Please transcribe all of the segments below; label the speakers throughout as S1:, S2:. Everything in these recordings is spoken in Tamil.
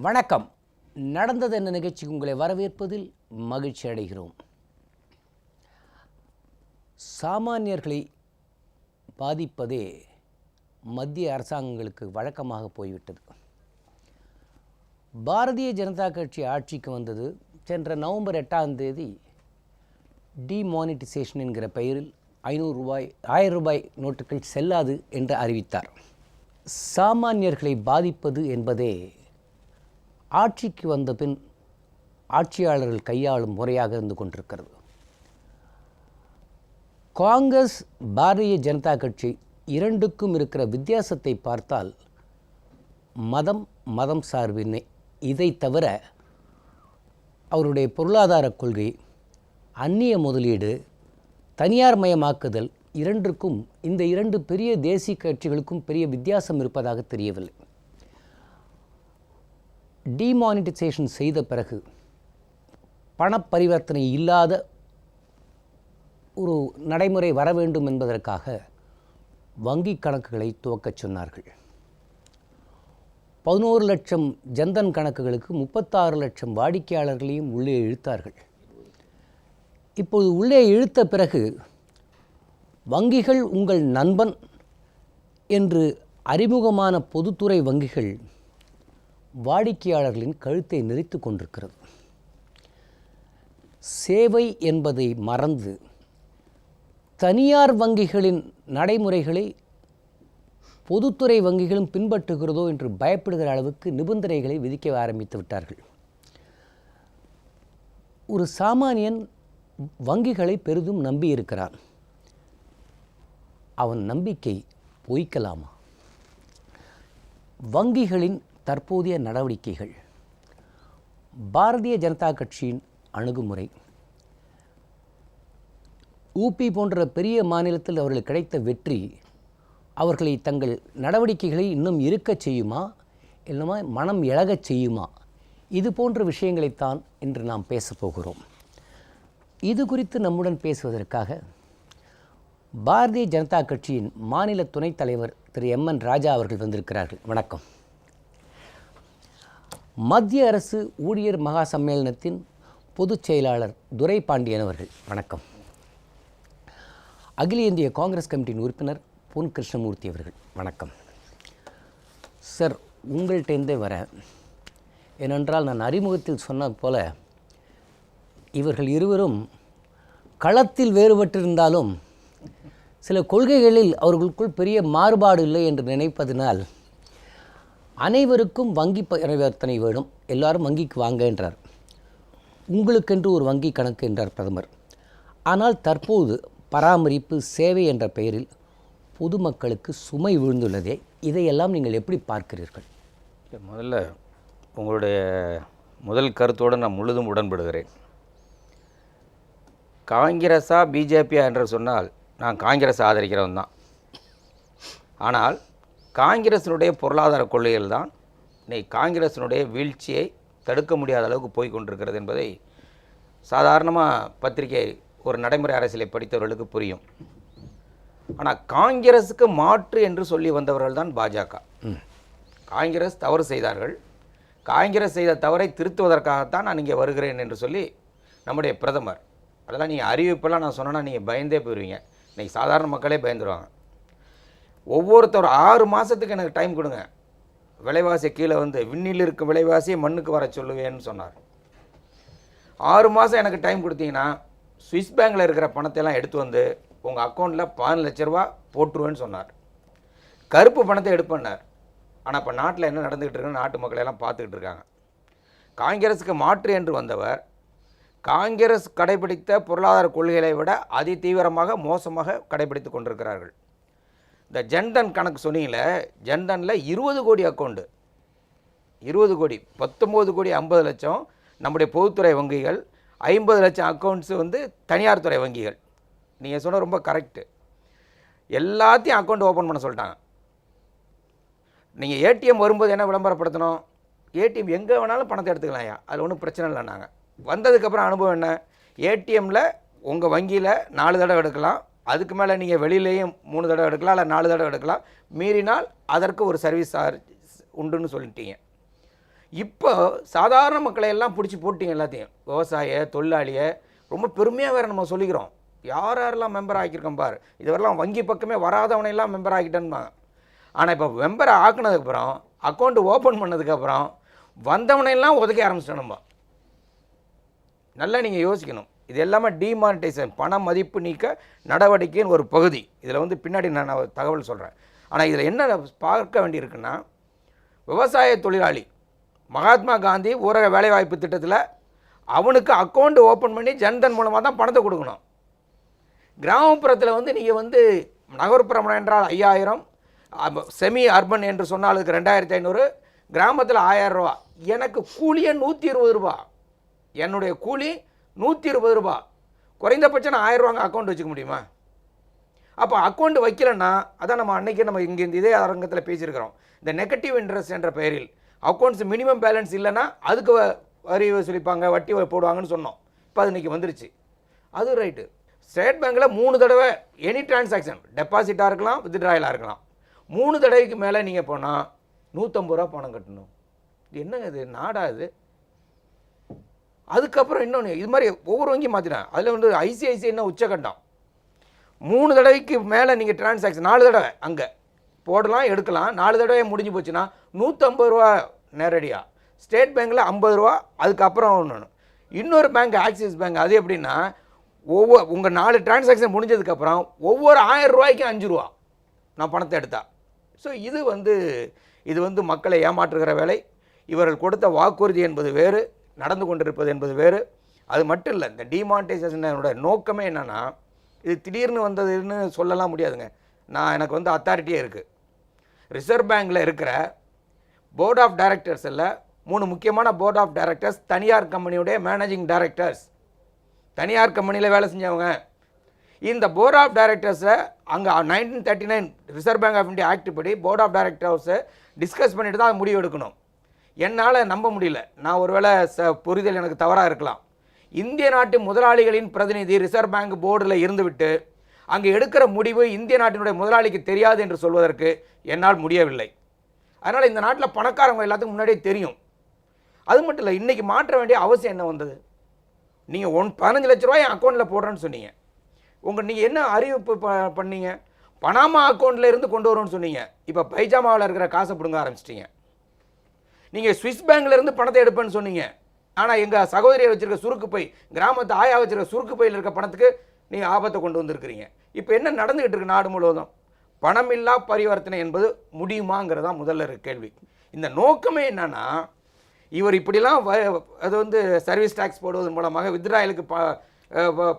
S1: வணக்கம். நடந்தது என்ன நிகழ்ச்சிக்கு உங்களை வரவேற்பதில் மகிழ்ச்சி அடைகிறோம். சாமானியர்களை பாதிப்பதே மத்திய அரசாங்கங்களுக்கு வழக்கமாக போய்விட்டது. பாரதிய ஜனதா கட்சி ஆட்சிக்கு வந்தது சென்ற நவம்பர் 8ஆம் தேதி டிமானிட்டைசேஷன் என்கிற பெயரில் 500 ரூபாய் 1000 ரூபாய் நோட்டுகள் செல்லாது என்று அறிவித்தார். சாமானியர்களை பாதிப்பது என்பதே ஆட்சிக்கு வந்த பின் ஆட்சியாளர்கள் கையாளும் முறையாக இருந்து கொண்டிருக்கிறது. காங்கிரஸ் பாரதிய ஜனதா கட்சி இரண்டுக்கும் இருக்கிற வித்தியாசத்தை பார்த்தால் மதம் சார்பின்மை. இதை தவிர அவருடைய பொருளாதார கொள்கை, அந்நிய முதலீடு, தனியார் மயமாக்குதல் இரண்டுக்கும் இந்த இரண்டு பெரிய தேசிய கட்சிகளுக்கும் பெரிய வித்தியாசம் இருப்பதாக தெரியவில்லை. டிமானிட்டைசேஷன் செய்த பிறகு பணப்பரிவர்த்தனை இல்லாத ஒரு நடைமுறை வர வேண்டும் என்பதற்காக வங்கி கணக்குகளை துவக்கச் சொன்னார்கள். 11 லட்சம் ஜன்தன் கணக்குகளுக்கு 36 லட்சம் வாடிக்கையாளர்களையும் உள்ளே இழுத்தார்கள். இப்போது உள்ளே இழுத்த பிறகு வங்கிகள் உங்கள் நண்பன் என்று அறிமுகமான பொதுத்துறை வங்கிகள் வாடிக்கையாளர்களின் கழுத்தை நெரித்து கொண்டிருக்கிறது. சேவை என்பதை மறந்து தனியார் வங்கிகளின் நடைமுறைகளை பொதுத்துறை வங்கிகளும் பின்பற்றுகிறதோ என்று பயப்படுகிற அளவுக்கு நிபந்தனைகளை விதிக்க ஆரம்பித்து விட்டார்கள். ஒரு சாமானியன் வங்கிகளை பெரிதும் நம்பியிருக்கிறான். அவன் நம்பிக்கை பொய்க்கலாமா? வங்கிகளின் தற்போதைய நடவடிக்கைகள், பாரதிய ஜனதா கட்சியின் அணுகுமுறை, ஊபி போன்ற பெரிய மாநிலத்தில் அவர்களுக்கு கிடைத்த வெற்றி அவர்களை தங்கள் நடவடிக்கைகளை இன்னும் இருக்கச் செய்யுமா, இல்லைனா மனம் இழகச் செய்யுமா? இது போன்ற விஷயங்களைத்தான் இன்று நாம் பேசப்போகிறோம். இது குறித்து நம்முடன் பேசுவதற்காக பாரதிய ஜனதா கட்சியின் மாநில துணைத் தலைவர் திரு MN ராஜா அவர்கள் வந்திருக்கிறார்கள். வணக்கம். மத்திய அரசு ஊழியர் மகா சம்மேளனத்தின் பொதுச் செயலாளர் துரை பாண்டியன் அவர்கள். வணக்கம். அகில இந்திய காங்கிரஸ் கமிட்டியின் உறுப்பினர் பொன் கிருஷ்ணமூர்த்தி அவர்கள். வணக்கம் சார். உங்கள்கிட்டேருந்தே வரேன். ஏனென்றால் நான் அறிமுகத்தில் சொன்னது போல இவர்கள் இருவரும் களத்தில் வேறுபட்டிருந்தாலும் சில கொள்கைகளில் அவர்களுக்குள் பெரிய மாறுபாடு இல்லை என்று நினைப்பதனால் அனைவருக்கும் வங்கி பரிவர்த்தனை வேணும், எல்லாரும் வங்கிக்கு வாங்க என்றார். உங்களுக்கென்று ஒரு வங்கி கணக்கு என்றார் பிரதமர். ஆனால் தற்போது பராமரிப்பு சேவை என்ற பெயரில் பொதுமக்களுக்கு சுமை விழுந்துள்ளதே, இதையெல்லாம் நீங்கள் எப்படி பார்க்கிறீர்கள்?
S2: முதல்ல உங்களுடைய முதல் கருத்தோடு நான் முழுதும் உடன்படுகிறேன். காங்கிரஸா பிஜேபியா என்று சொன்னால் நான் காங்கிரஸ் ஆதரிக்கிறவன் தான். ஆனால் காங்கிரஸினுடைய பொருளாதார கொள்கைகள் தான் இன்னைக்கு காங்கிரஸினுடைய வீழ்ச்சியை தடுக்க முடியாத அளவுக்கு போய் கொண்டிருக்கிறது என்பதை சாதாரணமாக பத்திரிகை ஒரு நடைமுறை அரசியலை படித்தவர்களுக்கு புரியும். ஆனால் காங்கிரஸுக்கு மாற்று என்று சொல்லி வந்தவர்கள் தான் பாஜக. காங்கிரஸ் தவறு செய்தார்கள், காங்கிரஸ் செய்த தவறை திருத்துவதற்காகத்தான் நான் இங்கே வருகிறேன் என்று சொல்லி நம்முடைய பிரதமர், அதெல்லாம் நீங்கள் அறிவிப்பெல்லாம் நான் சொன்னேன்னா நீங்கள் பயந்தே போயிடுவீங்க. இன்றைக்கி சாதாரண மக்களே பயந்துருவாங்க. ஒவ்வொருத்தர் 6 மாதத்துக்கு எனக்கு டைம் கொடுங்க, விலைவாசி கீழே வந்து விண்ணில் இருக்க விலைவாசியை மண்ணுக்கு வர சொல்லுவேன்னு சொன்னார். 6 மாதம் எனக்கு டைம் கொடுத்தீங்கன்னா சுவிஸ் பேங்கில் இருக்கிற பணத்தையெல்லாம் எடுத்து வந்து உங்கள் அக்கௌண்ட்டில் 15 லட்ச ரூபா போட்டுருவேன்னு சொன்னார். கருப்பு பணத்தை எடுப்பண்ணார். ஆனால் இப்போ நாட்டில் என்ன நடந்துக்கிட்டு இருக்குன்னு நாட்டு மக்களையெல்லாம் பார்த்துக்கிட்டு இருக்காங்க. காங்கிரஸுக்கு மாற்று என்று வந்தவர் காங்கிரஸ் கடைபிடித்த பொருளாதார கொள்கைகளை விட அதி தீவிரமாக மோசமாக கடைபிடித்து கொண்டிருக்கிறார்கள். இந்த ஜன்தன் கணக்கு சொன்னீங்களே, ஜன்தனில் 20 கோடி அக்கௌண்ட்டு, 20 கோடி 19 கோடி 50 லட்சம் நம்முடைய பொதுத்துறை வங்கிகள், 50 லட்சம் அக்கௌண்ட்ஸு வந்து தனியார் துறை வங்கிகள். நீங்கள் சொன்ன ரொம்ப கரெக்டு. எல்லாத்தையும் அக்கௌண்ட் ஓப்பன் பண்ண சொல்லிட்டாங்க. நீங்கள் ஏடிஎம் வரும்போது என்ன விளம்பரப்படுத்தணும்? ஏடிஎம் எங்கே வேணாலும் பணத்தை எடுத்துக்கலாம்யா, அதில் ஒன்றும் பிரச்சனை இல்லை. நாங்கள் வந்ததுக்கப்புறம் அனுபவம் என்ன? ஏடிஎம்மில் உங்கள் வங்கியில் 4 தடவை எடுக்கலாம், அதுக்கு மேலே நீங்கள் வெளியிலேயும் 3 தடவை எடுக்கலாம், இல்லை 4 தடவை எடுக்கலாம். மீறினால் அதற்கு ஒரு சர்வீஸ் சார்ஜ் உண்டுன்னு சொல்லிட்டீங்க. இப்போ சாதாரண மக்களை எல்லாம் பிடிச்சி போட்டிங்க எல்லாத்தையும், விவசாய தொழிலாளியை ரொம்ப பெருமையாக வேறு நம்ம சொல்லிக்கிறோம். யார் யாரெல்லாம் மெம்பர் ஆக்கியிருக்கோம் பார், இதுவரெல்லாம் வங்கி பக்கமே வராதவனையெல்லாம் மெம்பர் ஆக்கிட்டேன்பாங்க. ஆனால் இப்போ மெம்பரை ஆக்குனதுக்கப்புறம், அக்கௌண்ட் ஓப்பன் பண்ணதுக்கப்புறம் வந்தவனையெல்லாம் உதைக்க ஆரம்பிச்சிட்டோம். நல்லா நீங்கள் யோசிக்கணும். இது எல்லாமே டிமானிட்டைசேஷன், பண மதிப்பு நீக்க நடவடிக்கைன்னு ஒரு பகுதி. இதில் வந்து பின்னாடி நான் தகவல் சொல்கிறேன். ஆனால் இதில் என்ன பார்க்க வேண்டியிருக்குன்னா, விவசாய தொழிலாளி மகாத்மா காந்தி ஊரக வேலைவாய்ப்பு திட்டத்தில் அவனுக்கு அக்கௌண்ட் ஓப்பன் பண்ணி ஜன்தன் மூலமாக தான் பணத்தை கொடுக்கணும். கிராமப்புறத்தில் வந்து நீங்கள் வந்து நகர்ப்புறம் என்றால் 5000, செமி அர்பன் என்று சொன்னால் அதுக்கு 2500, கிராமத்தில் 1000 ரூபா. எனக்கு கூலியே 120 ரூபா. என்னுடைய கூலி 120 ரூபா. குறைந்தபட்சம் நான் 1000 ரூபாங்க அக்கௌண்ட் வச்சுக்க முடியுமா? அப்போ அக்கௌண்ட் வைக்கலன்னா, அதான் நம்ம அன்றைக்கி நம்ம இங்கே இதே அரங்கத்தில் பேசியிருக்கிறோம். இந்த நெகட்டிவ் இன்ட்ரெஸ்ட் என்ற பெயரில் அக்கௌண்ட்ஸ் மினிமம் பேலன்ஸ் இல்லைன்னா அதுக்கு வரி வசூலிப்பாங்க, வட்டி போடுவாங்கன்னு சொன்னோம். இப்போ அது இன்றைக்கி வந்துருச்சு. அது ரைட்டு. ஸ்டேட் பேங்க்கில் 3 தடவை எனி டிரான்சாக்ஷன், டெபாசிட்டாக இருக்கலாம், வித்ட்ராயலாக இருக்கலாம், 3 தடவைக்கு மேலே நீங்கள் போனால் 150 ரூபா பணம் கட்டணும். இது என்னங்க இது, நாடா இது? அதுக்கப்புறம் இன்னொன்று, இது மாதிரி ஒவ்வொரு வங்கியும் மாற்றினேன். அதில் வந்து ஐசிஐசிஐ என்ன உச்சகட்டம், 3 தடவைக்கு மேலே நீங்கள் டிரான்சாக்ஷன் 4 தடவை அங்கே போடலாம், எடுக்கலாம். 4 தடவை முடிஞ்சு போச்சுன்னா 150 ரூபா நேரடியாக. ஸ்டேட் பேங்க்கில் 50 ரூபா. அதுக்கப்புறம் இன்னொரு பேங்க் ஆக்சிஸ் பேங்க். அது எப்படின்னா, உங்கள் 4 டிரான்சாக்ஷன் முடிஞ்சதுக்கப்புறம் ஒவ்வொரு 1000 ரூபாய்க்கு 5 ரூபா நான் பணத்தை எடுத்தா. ஸோ இது வந்து மக்களை ஏமாற்றுகிற வேலை. இவர்கள் கொடுத்த வாக்குறுதி என்பது வேறு, நடந்து கொண்டிருப்பது என்பது வேறு. அது மட்டும் இல்லை, இந்த டிமானிட்டைசேஷனோட நோக்கமே என்னென்னா, இது திடீர்னு வந்ததுன்னு சொல்லலாம் முடியாதுங்க. எனக்கு வந்து அத்தாரிட்டியே இருக்குது. ரிசர்வ் பேங்கில் இருக்கிற போர்ட் ஆஃப் டைரக்டர்ஸில் 3 முக்கியமான போர்ட் ஆஃப் டைரக்டர்ஸ் தனியார் கம்பெனியுடைய மேனேஜிங் டைரக்டர்ஸ், தனியார் கம்பெனியில் வேலை செஞ்சவங்க. இந்த போர்ட் ஆஃப் டைரக்டர்ஸை அங்கே 1939 reserve bank of India act படி போர்ட் ஆஃப் டைரக்டர்ஸை டிஸ்கஸ் பண்ணிட்டு தான் முடிவு எடுக்கணும். என்னால் நம்ப முடியல. நான் ஒருவேளை புரிதல் எனக்கு தவறாக இருக்கலாம். இந்திய நாட்டு முதலாளிகளின் பிரதிநிதி ரிசர்வ் பேங்க் போர்டில் இருந்துவிட்டு அங்கே எடுக்கிற முடிவு இந்திய நாட்டினுடைய முதலாளிக்கு தெரியாது என்று சொல்வதற்கு என்னால் முடியவில்லை. அதனால் இந்த நாட்டில் பணக்காரங்க எல்லாத்துக்கும் முன்னாடியே தெரியும். அது மட்டும் இல்லை, இன்றைக்கி மாற்ற வேண்டிய அவசியம் என்ன வந்தது? நீங்கள் 15 லட்ச ரூபாய் என் அக்கௌண்ட்டில் போடுறேன்னு சொன்னீங்க. நீங்கள் என்ன அறிவிப்பு பண்ணீங்க? பனாமா அக்கௌண்ட்டில் இருந்து கொண்டு வரோன்னு சொன்னீங்க. இப்போ பைஜாமாவில் இருக்கிற காசை பிடுங்க ஆரம்பிச்சிட்டிங்க. நீங்கள் ஸ்விஸ் பேங்க்லேருந்து பணத்தை எடுப்பேன்னு சொன்னீங்க. ஆனால் எங்கள் சகோதரியை வச்சுருக்க சுருக்கு பை, கிராமத்து ஆயா வச்சுருக்க சுருக்கு பையில் இருக்க பணத்துக்கு நீங்கள் ஆபத்தை கொண்டு வந்திருக்கிறீங்க. இப்போ என்ன நடந்துக்கிட்டு இருக்கு நாடு முழுவதும்? பணமில்லா பரிவர்த்தனை என்பது முடியுமாங்கிறது தான் முதல்ல இருக்க கேள்வி. இந்த நோக்கமே என்னன்னா, இவர் இப்படிலாம் அது வந்து சர்வீஸ் டேக்ஸ் போடுவதன் மூலமாக, வித்ட்ராயலுக்கு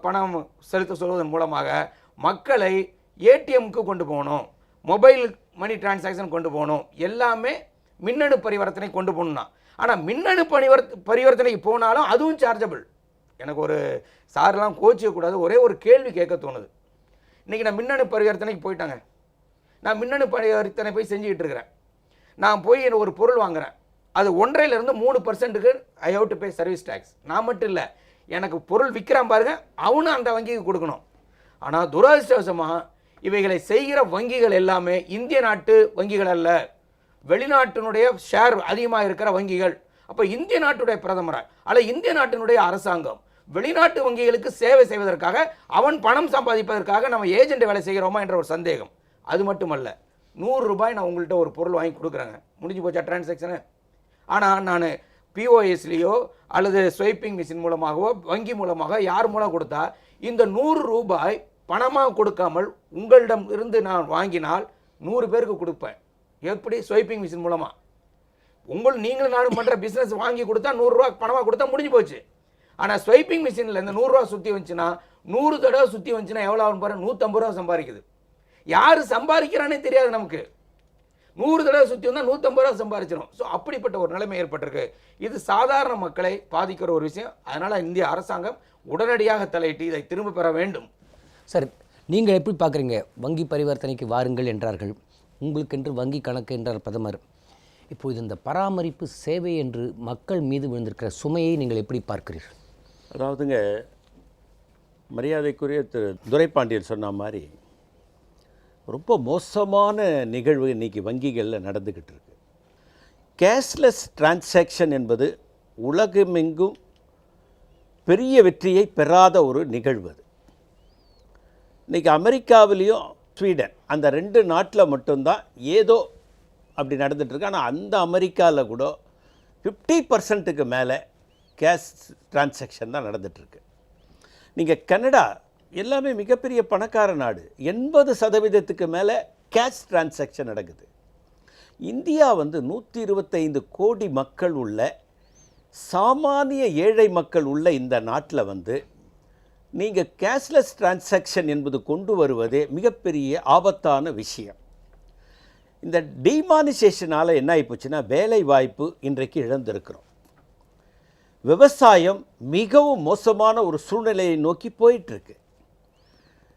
S2: பணம் செலுத்த சொல்வதன் மூலமாக மக்களை ஏடிஎம்க்கு கொண்டு போகணும், மொபைல் மணி டிரான்சாக்ஷன் கொண்டு போகணும், எல்லாமே மின்னணு பரிவர்த்தனை கொண்டு போகணும்னா. ஆனால் மின்னணு பரிவர்த்தனைக்கு போனாலும் அதுவும் சார்ஜபிள். எனக்கு ஒரு சார்லாம் கோச்சிக்கக்கூடாது, ஒரே ஒரு கேள்வி கேட்க தோணுது. இன்றைக்கி நான் மின்னணு பரிவர்த்தனைக்கு போயிட்டாங்க. நான் மின்னணு பரிவர்த்தனை போய் செஞ்சுக்கிட்டு இருக்கிறேன். நான் போய் ஒரு பொருள் வாங்குகிறேன். அது 1.5% 3%க்கு I how to pay service tax. நான் மட்டும் இல்லை, எனக்கு பொருள் விற்கிறான் பாருங்கள், அவனும் அந்த வங்கிக்கு கொடுக்கணும். ஆனால் துரதிர்ஷ்டவசமாக இவைகளை செய்கிற வங்கிகள் எல்லாமே இந்திய நாட்டு வங்கிகள் அல்ல, வெளிநாட்டினுடைய ஷேர் அதிகமாக இருக்கிற வங்கிகள். அப்போ இந்திய நாட்டுடைய பிரதமராக அல்ல இந்திய நாட்டினுடைய அரசாங்கம் வெளிநாட்டு வங்கிகளுக்கு சேவை செய்வதற்காக, அவன் பணம் சம்பாதிப்பதற்காக நம்ம ஏஜென்ட் வேலை செய்கிறோமா என்ற ஒரு சந்தேகம். அது மட்டுமல்ல, 100 ரூபாய் நான் உங்கள்கிட்ட ஒரு பொருள் வாங்கி கொடுக்குறேங்க, முடிஞ்சு போச்சா டிரான்சாக்ஷனு? ஆனால் நான் பிஓஎஸ்லேயோ அல்லது ஸ்வைப்பிங் மிஷின் மூலமாகவோ வங்கி மூலமாக யார் மூலம் கொடுத்தா, இந்த 100 ரூபாய் பணமாக கொடுக்காமல் உங்களிடம் இருந்து நான் வாங்கினால் 100 பேருக்கு கொடுப்பேன். எப்படி? ஸ்வைப்பிங் மிஷின் மூலமாக. நீங்களும் நானும் பண்ணுற பிஸ்னஸ் வாங்கி கொடுத்தா 100 ரூபா பணமாக கொடுத்தா முடிஞ்சு போச்சு. ஆனால் ஸ்வைப்பிங் மிஷினில் இந்த 100 ரூபா சுற்றி வந்துச்சுன்னா, 100 தடவை சுற்றி வந்துச்சுன்னா எவ்வளோ ஆகும் பாருங்க, 150 ரூபா சம்பாதிக்குது. யார் சம்பாதிக்கிறானே தெரியாது நமக்கு. 100 தடவை சுற்றி வந்தால் 150 ரூபா சம்பாதிச்சிடும். ஸோ அப்படிப்பட்ட ஒரு நிலைமை ஏற்பட்டிருக்கு. இது சாதாரண மக்களை பாதிக்கிற ஒரு விஷயம். அதனால் இந்திய அரசாங்கம் உடனடியாக தலையிட்டு இதை திரும்ப பெற வேண்டும்.
S1: சார், நீங்கள் எப்படி பார்க்குறீங்க? வங்கி பரிவர்த்தனைக்கு வாருங்கள் என்றார்கள், உங்களுக்கென்று வங்கி கணக்கு என்றார் பிரதமர். இப்போது இந்த பராமரிப்பு சேவை என்று மக்கள் மீது விழுந்திருக்கிற சுமையை நீங்கள் எப்படி பார்க்கிறீர்கள்?
S3: அதாவதுங்க, மரியாதைக்குரிய திரு துரைபாண்டியன் சொன்ன மாதிரி ரொம்ப மோசமான நிகழ்வு இன்றைக்கி வங்கிகளில் நடந்துக்கிட்டு இருக்கு. கேஷ்லெஸ் டிரான்சாக்ஷன் என்பது உலகமெங்கும் பெரிய வெற்றியை பெறாத ஒரு நிகழ்வு அது. இன்றைக்கி அமெரிக்காவிலையும் ஸ்வீடன் அந்த 2 நாட்டில் மட்டும்தான் ஏதோ அப்படி நடந்துகிட்ருக்கு. ஆனால் அந்த அமெரிக்காவில் கூட 50% மேலே கேஷ் டிரான்சாக்ஷன் தான் நடந்துகிட்ருக்கு. நீங்கள் கனடா எல்லாமே மிகப்பெரிய பணக்கார நாடு, 80% மேலே கேஷ் டிரான்சாக்ஷன் நடக்குது. இந்தியா 125 கோடி மக்கள் உள்ள சாமானிய ஏழை மக்கள் உள்ள இந்த நாட்டில் நீங்கள் கேஷ்லெஸ் டிரான்சாக்ஷன் என்பது கொண்டு வருவதே மிகப்பெரிய ஆபத்தான விஷயம். இந்த டிமானிசேஷனால் என்ன ஆகிப்போச்சுன்னா வேலை வாய்ப்பு இன்றைக்கு இழந்திருக்கிறோம். விவசாயம் மிகவும் மோசமான ஒரு சூழ்நிலையை நோக்கி போயிட்டுருக்கு.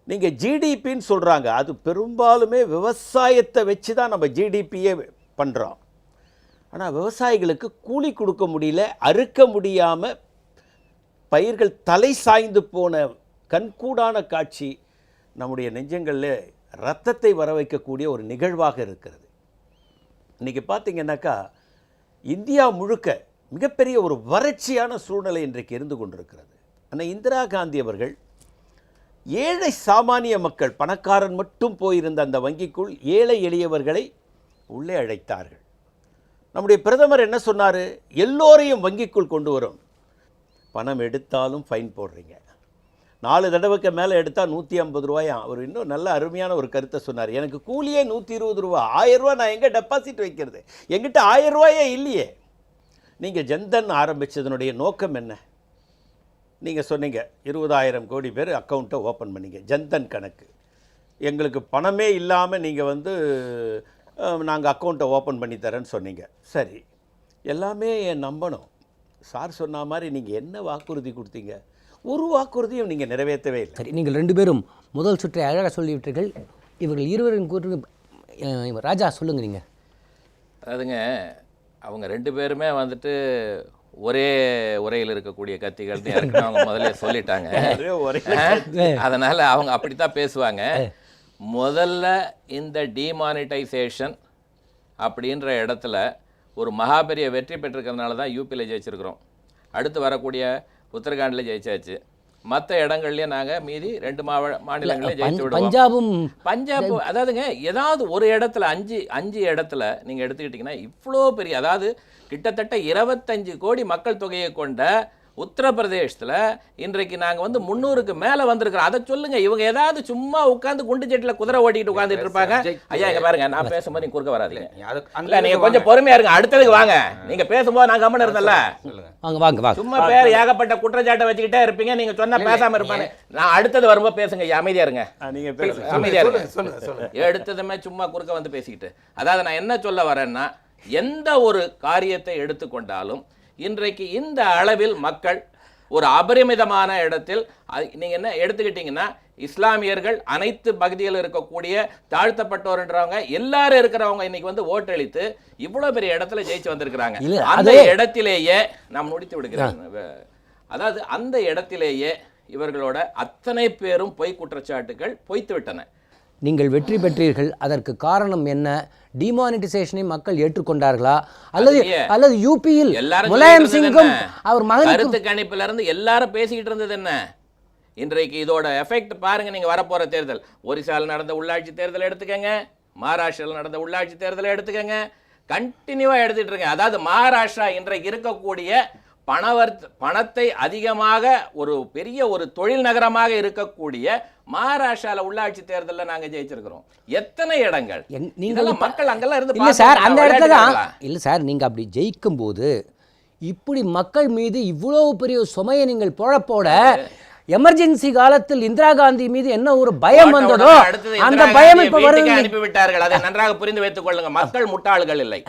S3: நீங்கள் ஜிடிபின்னு சொல்கிறாங்க, அது பெரும்பாலுமே விவசாயத்தை வச்சு தான் நம்ம ஜிடிபியே பண்ணுறோம். ஆனால் விவசாயிகளுக்கு கூலி கொடுக்க முடியல, அறுக்க முடியாமல் பயிர்கள் தலை சாய்ந்து போன கண்கூடான காட்சி நம்முடைய நெஞ்சங்களில் இரத்தத்தை வர வைக்கக்கூடிய ஒரு நிகழ்வாக இருக்கிறது. இன்றைக்கி பார்த்திங்கன்னாக்கா இந்தியா முழுக்க மிகப்பெரிய ஒரு வறட்சியான சூழ்நிலை இன்றைக்கு இருந்து கொண்டிருக்கிறது. ஆனால் இந்திரா காந்தி அவர்கள் ஏழை சாமானிய மக்கள், பணக்காரன் மட்டும் போயிருந்த அந்த வங்கிக்குள் ஏழை எளியவர்களை உள்ளே அழைத்தார்கள். நம்முடைய பிரதமர் என்ன சொன்னார்? எல்லோரையும் வங்கிக்குள் கொண்டு வரும். பணம் எடுத்தாலும் ஃபைன் போடுறீங்க, 4 தடவைக்கு மேலே எடுத்தால் 150 ரூபாயா. அவர் இன்னும் நல்ல அருமையான ஒரு கருத்தை சொன்னார். எனக்கு கூலியே 120 ரூபா, 1000 ரூபா நான் எங்கே டெபாசிட் வைக்கிறது? எங்கிட்ட 1000 ரூபாயே இல்லையே. நீங்கள் ஜன்தன் ஆரம்பித்ததனுடைய நோக்கம் என்ன? நீங்கள் சொன்னீங்க 20,000 கோடி பேர் அக்கௌண்ட்டை ஓப்பன் பண்ணிங்க, ஜன்தன் கணக்கு. எங்களுக்கு பணமே இல்லாமல் நீங்கள் நாங்கள் அக்கௌண்ட்டை ஓப்பன் பண்ணி தரேன்னு சொன்னீங்க. சரி, எல்லாமே நம்பணும். சார் சொன்ன மாதிரி நீங்கள் என்ன வாக்குறுதி கொடுத்தீங்க? ஒரு வாக்குறுதியும் நீங்கள் நிறைவேற்றவே இல்லை.
S1: சரி, நீங்கள் 2 பேரும் முதல் சுற்றை அழகாக சொல்லிவிட்டீர்கள். இவர்கள் இருவரின் கூற்று ராஜா சொல்லுங்க. நீங்கள்
S4: அதாவதுங்க, அவங்க 2 பேருமே ஒரே உரையில் இருக்கக்கூடிய கத்திகள் அவங்க முதல்ல சொல்லிட்டாங்க. அதனால் அவங்க அப்படித்தான் பேசுவாங்க. முதல்ல இந்த டிமானிட்டைசேஷன் அப்படின்ற இடத்துல ஒரு மகாபெரிய வெற்றி பெற்றிருக்கிறதுனால தான் யூபியில் ஜெயிச்சிருக்கிறோம். அடுத்து வரக்கூடிய உத்தரகாண்டில் ஜெயிச்சாச்சு. மற்ற இடங்கள்லேயும் நாங்கள் மீதி 2 மாநிலங்களையும் ஜெயிச்சு விடுவோம். பஞ்சாப் அதாவதுங்க, ஏதாவது ஒரு இடத்துல 5 இடத்துல நீங்கள் எடுத்துக்கிட்டிங்கன்னா இவ்வளோ பெரிய, அதாவது கிட்டத்தட்ட 25 கோடி மக்கள் தொகையை கொண்ட உத்தரப்பிரதேசத்தில் இன்றைக்கு நாங்கள் 300க்கு மேலே வந்திருக்கிறோம். அதை சொல்லுங்கள். இவங்க ஏதாவது சும்மா உட்காந்து குண்டு செட்டில் குதிரை ஓட்டிட்டு உட்காந்துட்டு இருப்பாங்க. ஐயா இங்கே பாருங்க, நான் பேசும்போது நீங்கள் குறுக்க வராதீங்க. இல்லை, நீங்கள் கொஞ்சம் பொறுமையாக இருங்க. அடுத்ததுக்கு வாங்க. நீங்கள் பேசும்போது நான் கம்மன் இருந்தல்ல,
S1: வாங்க.
S4: சும்மா பேர் ஏகப்பட்ட குற்றச்சாட்டை வச்சுக்கிட்டே இருப்பீங்க. நீங்கள் சொன்னால் பேசாமல் இருப்பாங்க. நான் அடுத்தது வரும்போது பேசுங்க. அமைதியாக இருங்க, அமைதியாக இருங்க. எடுத்ததுமே சும்மா குறுக்க பேசிக்கிட்டு. அதாவது நான் என்ன சொல்ல வரேன்னா, எந்த ஒரு காரியத்தை எடுத்துக்கொண்டாலும் இன்றைக்கு இந்த அளவில் மக்கள் ஒரு அபரிமிதமான இடத்தில், நீங்கள் என்ன எடுத்துக்கிட்டீங்கன்னா, இஸ்லாமியர்கள் அனைத்து பகுதியில் இருக்கக்கூடிய தாழ்த்தப்பட்டோர்ன்றவங்க எல்லாரும் இருக்கிறவங்க இன்னைக்கு ஓட்டளித்து இவ்வளோ பெரிய இடத்துல ஜெயிச்சு வந்திருக்கிறாங்க. அந்த இடத்திலேயே நாம் முடித்து விடுகிறோம். அதாவது அந்த இடத்திலேயே இவர்களோட அத்தனை பேரும் பொய் குற்றச்சாட்டுகள் பொய்த்து விட்டன.
S1: நீங்கள் வெற்றி பெற்றீர்கள். அதற்கு காரணம் என்ன? டிமானிட்டைசேஷனை மக்கள் ஏற்றுக்கொண்டார்களா? அல்லது யூபியில் முலாயம் சிங்கும் அவர் மகன்
S4: கருத்து கணிப்புல இருந்து எல்லாரும் பேசிக்கிட்டு இருந்தது என்ன? இன்றைக்கு இதோட எஃபெக்ட் பாருங்க. நீங்க வரப்போற தேர்தல், ஒரிசால நடந்த உள்ளாட்சி தேர்தல் எடுத்துக்கங்க, மகாராஷ்டிராவில் நடந்த உள்ளாட்சி தேர்தலை எடுத்துக்கங்க, கண்டினியூவா எடுத்துட்டு இருங்க. அதாவது மகாராஷ்டிரா இன்றைக்கு இருக்கக்கூடிய பணத்தை அதிகமாக ஒரு பெரிய ஒரு தொழில் நகரமாக இருக்கக்கூடிய மகாராஷ்டிரால உள்ளாட்சி தேர்தலில் நாங்க ஜெயிச்சிருக்கிறோம். எத்தனை இடங்கள் நீங்க மக்கள் அங்கெல்லாம் இருந்து
S1: இல்ல சார், அந்த இடத்துல தான் இல்ல சார், நீங்க அப்படி ஜெயிக்கும் போது இப்படி மக்கள் மீது இவ்வளவு பெரிய சுமையை நீங்கள் போட எமர்ஜென்சி காலத்தில் இந்திரா காந்தி மீது என்ன ஒரு பயம் வந்ததோ அந்த பயம் இப்ப
S4: அனுப்பிவிட்டார்கள். அதை நன்றாக புரிந்து வைத்துக் கொள்ளுங்க. மக்கள் முட்டாள்கள் இல்லை.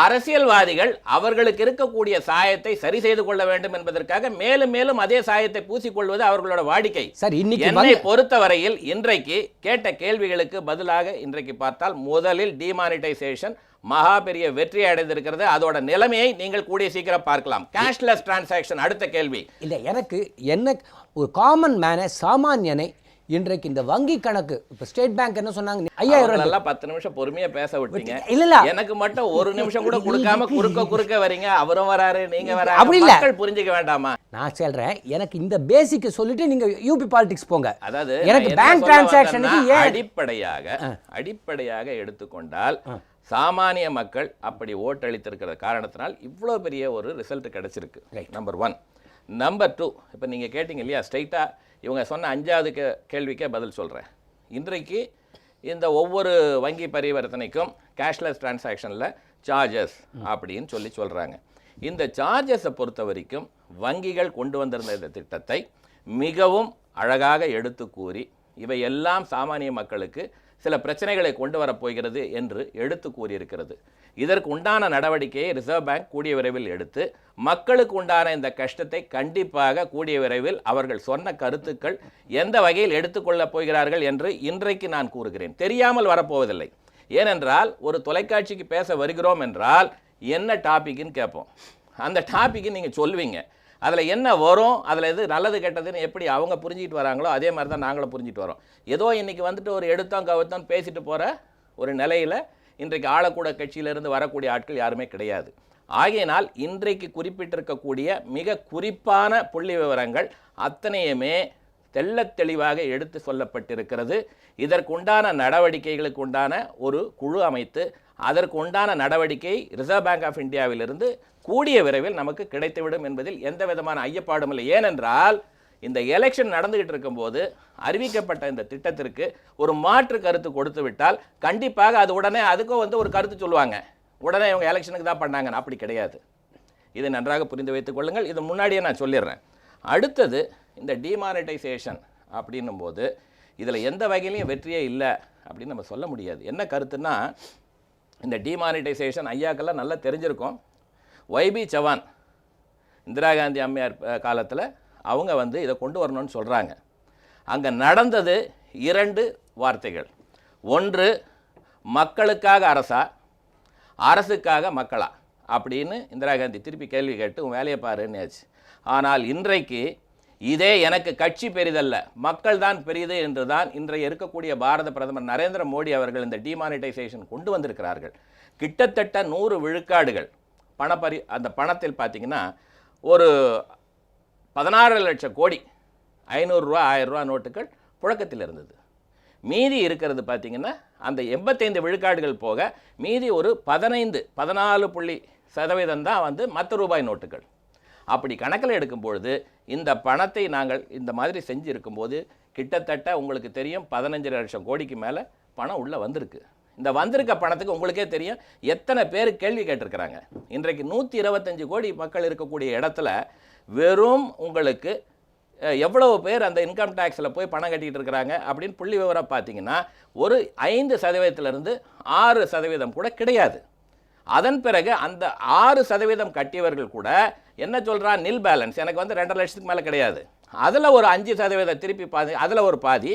S4: அரசியல்வாதிகள் அவர்களுக்கு இருக்கக்கூடிய சாயத்தை சரி செய்து கொள்ள வேண்டும் என்பதற்காக மேலும் மேலும் அதே சாயத்தை பூசிக்கொள்வது அவர்களோட வாடிக்கை. என்னை பொறுத்தவரையில் இன்றைக்கு கேட்ட கேள்விகளுக்கு பதிலாக இன்றைக்கு பார்த்தால் முதலில் டிமானிட்டைசேஷன் மகா பெரிய வெற்றி அடைந்திருக்கிறது. அதோட நிலைமையை நீங்கள் கூடிய சீக்கிரம் பார்க்கலாம். கேஷ்லெஸ் டிரான்சாக்ஷன் அடுத்த கேள்வி.
S1: இல்லை, எனக்கு என்ன ஒரு காமன் மேனை, சாமானியனை இன்றைக்கு இந்த வங்கி கணக்கு இப்போ ஸ்டேட் பேங்க் என்ன சொன்னாங்க, 5000
S4: எல்லாம் 10 நிமிஷம் பொறுமையா பேச விட்டீங்க.
S1: இல்ல
S4: எனக்கு மட்டும் ஒரு நிமிஷம் கூட கொடுக்காம குறுக்க வரீங்க. அவரும் வராரு, நீங்க வராரு.
S1: அப்படி இல்ல.
S4: மக்கள் புரிஞ்சுக்க வேண்டாமா?
S1: நான் சொல்றேன், எனக்கு இந்த பேசிக் சொல்லிட்டு நீங்க யூபி பாலிடிக்ஸ் போங்க.
S4: அதாவது
S1: எனக்கு பேங்க் டிரான்சாக்ஷனுக்கு
S4: அடிப்படையாக எடுத்துக்கொண்டால் சாமானிய மக்கள் அப்படி ஓட்டளித்திருக்கிற காரணத்தினால் இவ்வளோ பெரிய ஒரு ரிசல்ட் கிடைச்சிருக்கு. நம்பர் 1. நம்பர் 2, இப்போ நீங்கள் கேட்டிங்க இல்லையா, ஸ்ட்ரைட்டாக இவங்க சொன்ன 5வது கேள்விக்கே பதில் சொல்கிறேன். இன்றைக்கு இந்த ஒவ்வொரு வங்கி பரிவர்த்தனைக்கும் கேஷ்லெஸ் டிரான்சாக்ஷனில் சார்ஜஸ் அப்படின்னு சொல்கிறாங்க. இந்த சார்ஜஸை பொறுத்த வரைக்கும் வங்கிகள் கொண்டு வந்திருந்த இந்த திட்டத்தை மிகவும் அழகாக எடுத்து கூறி இவையெல்லாம் சாமானிய மக்களுக்கு சில பிரச்சனைகளை கொண்டு வரப்போகிறது என்று எடுத்து கூறியிருக்கிறது. இதற்கு உண்டான நடவடிக்கையை ரிசர்வ் பேங்க் கூடிய விரைவில் எடுத்து மக்களுக்கு உண்டான இந்த கஷ்டத்தை கண்டிப்பாக கூடிய விரைவில் அவர்கள் சொன்ன கருத்துக்கள் எந்த வகையில் எடுத்துக்கொள்ளப் போகிறார்கள் என்று இன்றைக்கு நான் கூறுகிறேன். தெரியாமல் வரப்போவதில்லை. ஏனென்றால் ஒரு தொலைக்காட்சிக்கு பேச வருகிறோம் என்றால் என்ன டாபிக்னு கேட்போம். அந்த டாபிக்கு நீங்கள் சொல்லுவீங்க, அதில் என்ன வரும், அதில் எது நல்லது கெட்டதுன்னு எப்படி அவங்க புரிஞ்சிக்கிட்டு வராங்களோ அதே மாதிரி தான் நாங்களும் புரிஞ்சிட்டு வரோம். ஏதோ இன்றைக்கி வந்துட்டு ஒரு எடுத்தோம் கவுத்தோம் பேசிட்டு போகிற ஒரு நிலையில் இன்றைக்கு ஆளக்கூட கட்சியிலிருந்து வரக்கூடிய ஆட்கள் யாருமே கிடையாது. ஆகையினால் இன்றைக்கு குறிப்பிட்டிருக்கக்கூடிய மிக குறிப்பான புள்ளி விவரங்கள் அத்தனையுமே தெள்ளத் தெளிவாக எடுத்து சொல்லப்பட்டிருக்கிறது. இதற்குண்டான நடவடிக்கைகளுக்கு உண்டான ஒரு குழு அமைத்து அதற்கு உண்டான நடவடிக்கை ரிசர்வ் பேங்க் ஆஃப் இந்தியாவிலிருந்து கூடிய விரைவில் நமக்கு கிடைத்துவிடும் என்பதில் எந்த விதமான ஐயப்பாடும் இல்லை. ஏனென்றால் இந்த எலெக்ஷன் நடந்துகிட்டு இருக்கும்போது அறிவிக்கப்பட்ட இந்த திட்டத்திற்கு ஒரு மாற்று கருத்து கொடுத்து விட்டால் கண்டிப்பாக அது உடனே அதுக்கும் ஒரு கருத்து சொல்லுவாங்க, உடனே இவங்க எலெக்ஷனுக்கு தான் பண்ணாங்க. அப்படி கிடையாது. இதை நன்றாக புரிந்து வைத்துக் கொள்ளுங்கள். இது முன்னாடியே நான் சொல்லிடுறேன். அடுத்தது இந்த டிமானிட்டைசேஷன் அப்படின்னும் போது இதில் எந்த வகையிலையும் வெற்றியே இல்லை அப்படின்னு நம்ம சொல்ல முடியாது. என்ன கருத்துன்னா, இந்த டிமானிட்டைசேஷன் ஐயாக்கெல்லாம் நல்லா தெரிஞ்சிருக்கும். ஒய்பி சவான் இந்திரா காந்தி அம்மையார் காலத்தில் அவங்க இதை கொண்டு வரணும்னு சொல்கிறாங்க. அங்கே நடந்தது 2 வார்த்தைகள். ஒன்று, மக்களுக்காக அரசா, அரசுக்காக மக்களா அப்படின்னு இந்திரா காந்தி திருப்பி கேள்வி கேட்டு உன் வேலையை பாருன்னு ஆச்சு. ஆனால் இன்றைக்கு இதே எனக்கு கட்சி பெரிதல்ல, மக்கள் தான் பெரிது என்று தான் இன்றைய இருக்கக்கூடிய பாரத பிரதமர் நரேந்திர மோடி அவர்கள் இந்த டிமானிட்டைசேஷன் கொண்டு வந்திருக்கிறார்கள். கிட்டத்தட்ட 100 விழுக்காடுகள் அந்த பணத்தில் பார்த்தீங்கன்னா ஒரு 16 லட்சம் கோடி 500 ரூபா 1000 ரூபா நோட்டுகள் புழக்கத்தில் இருந்தது. மீதி இருக்கிறது பார்த்தீங்கன்னா அந்த 85 விழுக்காடுகள் போக மீதி ஒரு 14% தான் மற்ற ரூபாய் நோட்டுகள். அப்படி கணக்கில் எடுக்கும் பொழுது இந்த பணத்தை நாங்கள் இந்த மாதிரி செஞ்சு இருக்கும்போது கிட்டத்தட்ட உங்களுக்கு தெரியும் 15 லட்சம் கோடிக்கு மேலே பணம் உள்ளே வந்திருக்கு. இந்த வந்திருக்க பணத்துக்கு உங்களுக்கே தெரியும் எத்தனை பேர் கேள்வி கேட்டிருக்கிறாங்க. இன்றைக்கு 125 கோடி மக்கள் இருக்கக்கூடிய இடத்துல வெறும் உங்களுக்கு எவ்வளவு பேர் அந்த இன்கம் டேக்ஸில் போய் பணம் கட்டிகிட்டு இருக்கிறாங்க அப்படின்னு புள்ளி விவரம் பார்த்தீங்கன்னா ஒரு 5% 6% கூட கிடையாது. அதன் பிறகு அந்த 6% கட்டியவர்கள் கூட என்ன சொல்கிறான், நில் பேலன்ஸ் எனக்கு 2.5 லட்சத்துக்கு மேலே கிடையாது. அதில் ஒரு 5% திருப்பி பாதி, அதில் ஒரு பாதி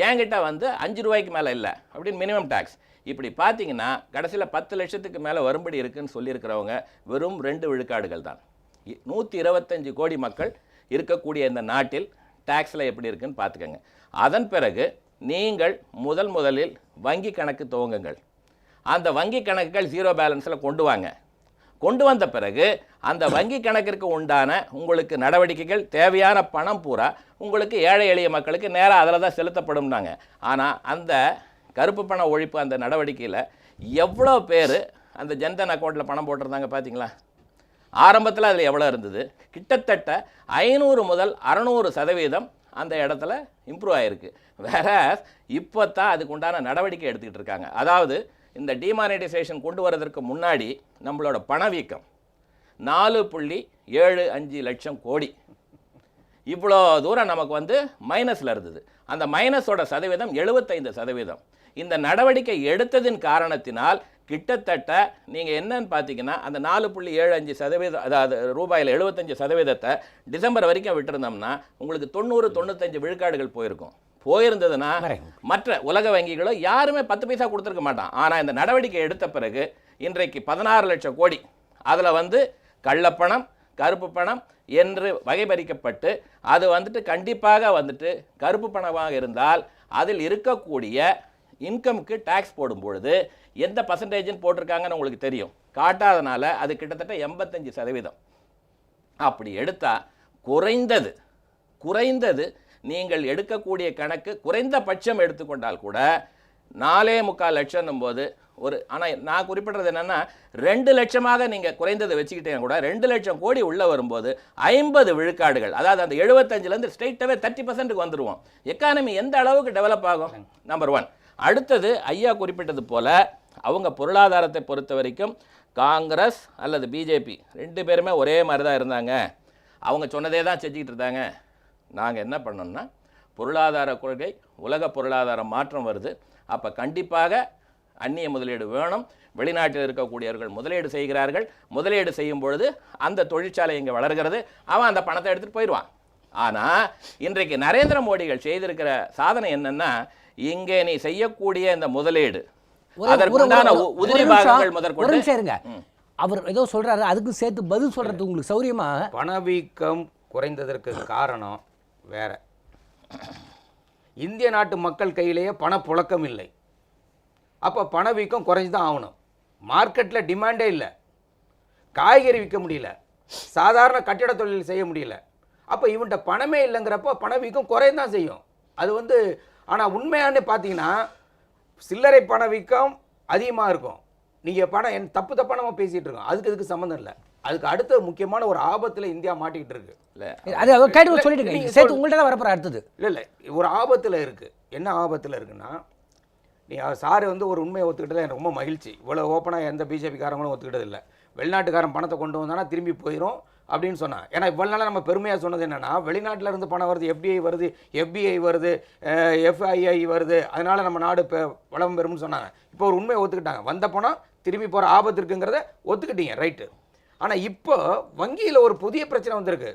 S4: என்கிட்ட 5 ரூபாய்க்கு மேலே இல்லை அப்படின்னு மினிமம் டேக்ஸ். இப்படி பார்த்தீங்கன்னா கடைசியில் 10 லட்சத்துக்கு மேலே வரும்படி இருக்குன்னு சொல்லியிருக்கிறவங்க வெறும் 2 விழுக்காடுகள் தான். 125 கோடி மக்கள் இருக்கக்கூடிய இந்த நாட்டில் டேக்ஸில் எப்படி இருக்குன்னு பார்த்துக்கங்க. அதன் பிறகு நீங்கள் முதலில் வங்கி கணக்கு துவங்குங்கள். அந்த வங்கி கணக்குகள் 0 பேலன்ஸில் கொண்டு வாங்க. கொண்டு வந்த பிறகு அந்த வங்கி கணக்கிற்கு உண்டான உங்களுக்கு நடவடிக்கைகள் தேவையான பணம் பூரா உங்களுக்கு ஏழை எளிய மக்களுக்கு நேராக அதில் தான் செலுத்தப்படும்னாங்க. ஆனால் அந்த கருப்பு பண ஒழிப்பு அந்த நடவடிக்கையில் எவ்வளோ பேர் அந்த ஜன்தன் அக்கௌண்ட்டில் பணம் போட்டிருந்தாங்க பார்த்தீங்களா? ஆரம்பத்தில் அதில் எவ்வளோ இருந்தது? கிட்டத்தட்ட 500 முதல் 600% அந்த இடத்துல இம்ப்ரூவ் ஆகிருக்கு. வேற இப்போ தான் அதுக்கு உண்டான நடவடிக்கை எடுத்துக்கிட்டு இருக்காங்க. அதாவது இந்த டிமானிட்டைசேஷன் கொண்டு வரதற்கு முன்னாடி நம்மளோட பணவீக்கம் 4.75 லட்சம் கோடி. இவ்வளோ தூரம் நமக்கு மைனஸில் இருந்தது. அந்த மைனஸோட சதவீதம் 75%. இந்த நடவடிக்கை எடுத்ததின் காரணத்தினால் கிட்டத்தட்ட நீங்கள் என்னன்னு பார்த்தீங்கன்னா அந்த 4.75%, அதாவது ரூபாயில் 75% டிசம்பர் வரைக்கும் விட்டுருந்தோம்னா உங்களுக்கு 90-95 விழுக்காடுகள் போயிருந்ததுன்னா மற்ற உலக வங்கிகளோ யாருமே 10 பைசா கொடுத்துருக்க மாட்டான். ஆனால் இந்த நடவடிக்கை எடுத்த பிறகு இன்றைக்கு 16 லட்சம் கோடி அதில் கள்ளப்பணம், கருப்பு பணம் என்று வகைபரிக்கப்பட்டு அது வந்துட்டு கண்டிப்பாக வந்துட்டு கருப்பு பணமாக இருந்தால் அதில் இருக்கக்கூடிய இன்கம்க்கு டேக்ஸ் போடும் பொழுது எந்த பர்சன்டேஜ்னு போட்டிருக்காங்கன்னு உங்களுக்கு தெரியும். காட்டாதனால அது கிட்டத்தட்ட 85%. அப்படி எடுத்தால் குறைந்தது நீங்கள் எடுக்கக்கூடிய கணக்கு குறைந்தபட்சம் எடுத்துக்கொண்டால் கூட 4.25 லட்சம் போது ஆனால் நான் குறிப்பிட்றது என்னென்னா 2 லட்சமாக நீங்கள் குறைந்ததை வச்சுக்கிட்டீங்க கூட 2 லட்சம் கோடி உள்ளே வரும்போது 50 விழுக்காடுகள், அதாவது அந்த 75லேருந்து ஸ்ட்ரெயிட்டாகவே 30%க்கு வந்துடுவோம். எக்கானமி எந்த அளவுக்கு டெவலப் ஆகும்? நம்பர் 1. அடுத்தது ஐயா குறிப்பிட்டது போல அவங்க பொருளாதாரத்தை பொறுத்த வரைக்கும் காங்கிரஸ் அல்லது பிஜேபி 2 பேருமே ஒரே மாதிரி தான் இருந்தாங்க. அவங்க சொன்னதே தான் செஞ்சுக்கிட்டு இருந்தாங்க. நாங்கள் என்ன பண்ணோம்னா பொருளாதார கொள்கை, உலக பொருளாதார மாற்றம் வருது. அப்போ கண்டிப்பாக அந்நிய முதலீடு வேணும். வெளிநாட்டில் இருக்கக்கூடியவர்கள் முதலீடு செய்கிறார்கள். முதலீடு செய்யும் பொழுது அந்த தொழிற்சாலை இங்கே வளர்கிறது. அவன் அந்த பணத்தை எடுத்துகிட்டு போயிடுவான். ஆனால் இன்றைக்கு நரேந்திர மோடிகள் செய்திருக்கிற சாதனை என்னன்னா, இங்கே நீ செய்யக்கூடிய இந்த முதலீடு அதற்குண்டான உதிரி பாகங்கள் முதற்கொண்டு
S1: அவர் ஏதோ சொல்றாரு, அதுக்கு சேர்த்து பதில் சொல்றது உங்களுக்கு சௌரியமா?
S2: பணவீக்கம் குறைந்ததற்கு காரணம் வேற. இந்திய நாட்டு மக்கள் கையிலேயே பணப்புழக்கம் இல்லை. அப்போ பணவீக்கம் குறைஞ்சி தான் ஆகணும். மார்க்கெட்டில் டிமாண்டே இல்லை. காய்கறி விற்க முடியல, சாதாரண கட்டிட தொழில் செய்ய முடியல. அப்போ இவன்கிட்ட பணமே இல்லைங்கிறப்போ பணவீக்கம் குறையதான் செய்யும். அது ஆனால் உண்மையானு பார்த்தீங்கன்னா சில்லறை பணவீக்கம் அதிகமாக இருக்கும். நீங்கள் பணம் தப்பான நம்ம பேசிகிட்டு இருக்கோம். அதுக்கு சம்மந்தம் இல்லை. அதுக்கு அடுத்த முக்கியமான ஒரு ஆபத்தில் இந்தியா மாட்டிக்கிட்டு இருக்கு.
S1: அடுத்தது
S2: இல்லை ஒரு ஆபத்தில் இருக்குது. என்ன ஆபத்தில் இருக்குன்னா, நீ சார் ஒரு உண்மையை ஒத்துக்கிட்டதில் எனக்கு ரொம்ப மகிழ்ச்சி. இவ்வளோ ஓப்பனாக எந்த பிஜேபிக்காரங்களும் ஒத்துக்கிட்டது இல்லை. வெளிநாட்டுக்காரன் பணத்தை கொண்டு வந்தானா திரும்பி போயிடும் அப்படின்னு சொன்னான். ஏன்னா இவ்வளோ நாள் நம்ம பெருமையாக சொன்னது என்னென்னா, வெளிநாட்டில் இருந்து பணம் வருது, எஃப்டிஐ வருது, FBI வருது, FII வருது, அதனால் நம்ம நாடு இப்போ வளம் பெறும்னு சொன்னாங்க. இப்போ ஒரு உண்மையை ஒத்துக்கிட்டாங்க. வந்த பணம் திரும்பி போகிற ஆபத்து இருக்குங்கிறத ஒத்துக்கிட்டீங்க, ரைட்டு. ஆனால் இப்போ வங்கியில் ஒரு புதிய பிரச்சனை வந்திருக்கு.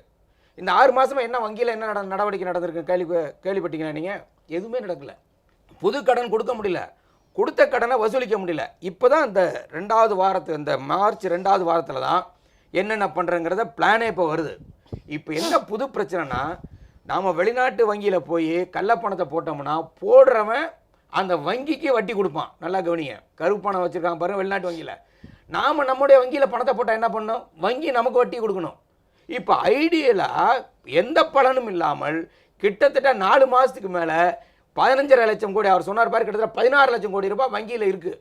S2: இந்த 6 மாதமாக என்ன வங்கியில் என்ன நடவடிக்கை நடந்திருக்கு கேள்விப்பட்டீங்கன்னா நீங்கள்? எதுவுமே நடக்கலை. புது கடன் கொடுக்க முடியல, கொடுத்த கடனை வசூலிக்க முடியல. இப்போ தான் இந்த 2வது வாரத்து இந்த மார்ச் 2வது வாரத்தில் தான் என்னென்ன பண்ணுறங்கிறத பிளானே இப்போ வருது. இப்போ என்ன புது பிரச்சனைனா, நாம் வெளிநாட்டு வங்கியில் போய் கள்ளப்பணத்தை போட்டோம்னா போடுறவன் அந்த வங்கிக்கு வட்டி கொடுப்பான். நல்லா கவனிங்க, கருப்பு பணம் வச்சுருக்காங்க பாருங்கள் வெளிநாட்டு வங்கியில். நாம் நம்முடைய வங்கியில் பணத்தை போட்டால் என்ன பண்ணணும்? வங்கி நமக்கு வட்டி கொடுக்கணும். இப்போ ஐடியலாக எந்த பலனும் இல்லாமல் கிட்டத்தட்ட 4 மாதத்துக்கு மேலே 15.5 லட்சம் கோடி, அவர் சொன்னார் பாரு, கிட்டத்தட்ட 16 லட்சம் கோடி ரூபாய் வங்கியில் இருக்குது.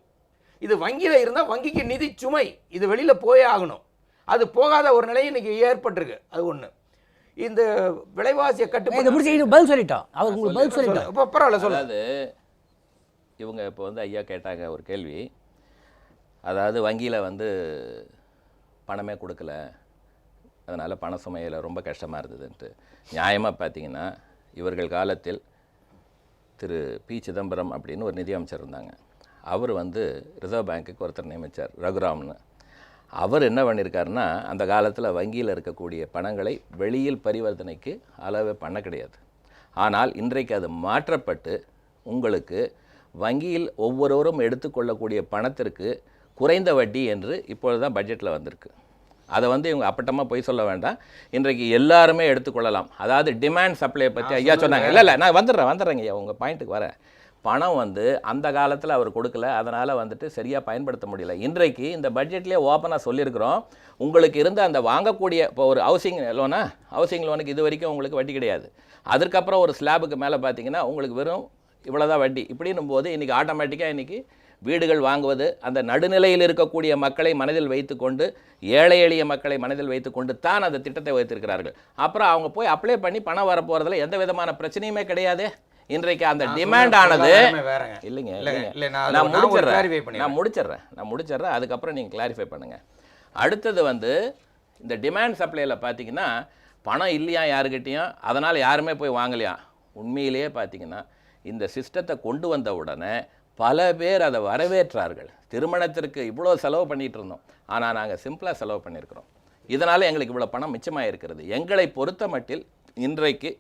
S2: இது வங்கியில் இருந்தால் வங்கிக்கு நிதி சுமை, இது வெளியில் போயே ஆகணும். அது போகாத ஒரு நிலை இன்னைக்கு ஏற்பட்டிருக்கு. அது ஒன்று. இந்த விலைவாசியை கட்டுப்பாடு
S1: பதில் சொல்லிட்டோம். அவர் உங்களுக்கு பதில் சொல்லிட்டோம்.
S2: இப்போ பரவாயில்ல சொல்ல.
S4: அதாவது இவங்க இப்போ ஐயா கேட்டாங்க ஒரு கேள்வி. அதாவது வங்கியில் பணமே கொடுக்கல, அதனால் பண சுமையில் ரொம்ப கஷ்டமாக இருந்ததுன்ட்டு. நியாயமாக பார்த்தீங்கன்னா இவர்கள் காலத்தில் திரு பி. சிதம்பரம் அப்படின்னு ஒரு நிதியமைச்சர் இருந்தாங்க. அவர் ரிசர்வ் பேங்க்குக்கு ஒருத்தர் நியமித்தார், ரகுராம்னு. அவர் என்ன பண்ணியிருக்காருன்னா, அந்த காலத்தில் வங்கியில் இருக்கக்கூடிய பணங்களை வெளியில் பரிவர்த்தனைக்கு அளவே பண்ண கிடையாது. ஆனால் இன்றைக்கு அது மாற்றப்பட்டு உங்களுக்கு வங்கியில் ஒவ்வொருவரும் எடுத்துக்கொள்ளக்கூடிய பணத்திற்கு குறைந்த வட்டி என்று இப்பொழுது தான் பட்ஜெட்டில் வந்திருக்கு. அதை இவங்க அப்பட்டமாக போய் சொல்ல வேண்டாம். இன்றைக்கு எல்லாருமே எடுத்துக்கொள்ளலாம். அதாவது டிமாண்ட் சப்ளை பற்றி ஐயா சொன்னாங்க. இல்லை நான் வந்துடுறேங்க ஐயா, உங்கள் பாயிண்ட்டுக்கு வரேன். பணம் அந்த காலத்தில் அவர் கொடுக்கல, அதனால் சரியாக பயன்படுத்த முடியல. இன்றைக்கு இந்த பட்ஜெட்லேயே ஓப்பனாக சொல்லியிருக்கிறோம், உங்களுக்கு இருந்த அந்த வாங்கக்கூடிய இப்போ ஒரு ஹவுசிங் லோனுக்கு இது வரைக்கும் உங்களுக்கு வட்டி கிடையாது. அதுக்கப்புறம் ஒரு ஸ்லாபுக்கு மேலே பார்த்தீங்கன்னா உங்களுக்கு வெறும் இவ்வளோதான் வட்டி. இப்படின்னும் போது இன்றைக்கி ஆட்டோமேட்டிக்காக இன்றைக்கி வீடுகள் வாங்குவது அந்த நடுநிலையில் இருக்கக்கூடிய மக்களை மனதில் வைத்துக்கொண்டு, ஏழை எளிய மக்களை மனதில் வைத்துக்கொண்டு தான் அந்த திட்டத்தை வைத்திருக்கிறார்கள். அப்புறம் அவங்க போய் அப்ளை பண்ணி பணம் வரப்போகிறதுல எந்த விதமான பிரச்சனையுமே கிடையாது. இன்றைக்கு அந்த டிமாண்ட் ஆனது இல்லைங்க, நான் முடிச்சிடுறேன். அதுக்கப்புறம் நீங்கள் கிளாரிஃபை பண்ணுங்கள். அடுத்தது இந்த டிமாண்ட் சப்ளையில் பார்த்தீங்கன்னா பணம் இல்லையா யாருக்கிட்டையும், அதனால் யாருமே போய் வாங்கலையா. உண்மையிலேயே பார்த்தீங்கன்னா இந்த சிஸ்டத்தை கொண்டு வந்த உடனே பல பேர் அதை வரவேற்றார்கள். திருமணத்திற்கு இவ்வளோ செலவு பண்ணிகிட்டு இருந்தோம், ஆனால் நாங்கள் சிம்பிளாக செலவு பண்ணியிருக்கிறோம். இதனால் எங்களுக்கு இவ்வளோ பணம் மிச்சமாக இருக்கிறது. எங்களை பொறுத்த மட்டில் இன்றைக்கு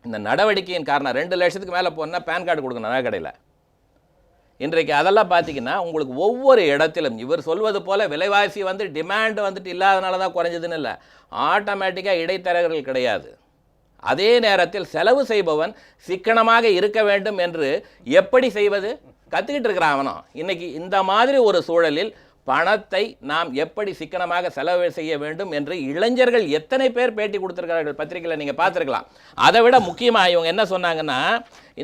S4: இந்த நடவடிக்கையின் காரணம் 2 லட்சத்துக்கு மேலே போனால் பேன் கார்டு கொடுக்கணும் நகை கடையில். இன்றைக்கு அதெல்லாம் பார்த்தீங்கன்னா உங்களுக்கு ஒவ்வொரு இடத்திலும் இவர் சொல்வது போல விலைவாசி வந்து டிமாண்ட் வந்துட்டு இல்லாதனால தான் குறைஞ்சதுன்னு இல்லை, ஆட்டோமேட்டிக்காக இடைத்தரகர்கள் கிடையாது. அதே நேரத்தில் செலவு செய்பவன் சிக்கனமாக இருக்க வேண்டும் என்று எப்படி செய்வது கற்றுக்கிட்டு இருக்கிறான் அவனும். இன்னைக்கு இந்த மாதிரி ஒரு சூழலில் பணத்தை நாம் எப்படி சிக்கனமாக செலவு செய்ய வேண்டும் என்று இளைஞர்கள் எத்தனை பேர் பேட்டி கொடுத்துருக்கிறார்கள் பத்திரிகையில் நீங்கள் பார்த்துருக்கலாம். அதை விட முக்கியமாக இவங்க என்ன சொன்னாங்கன்னா,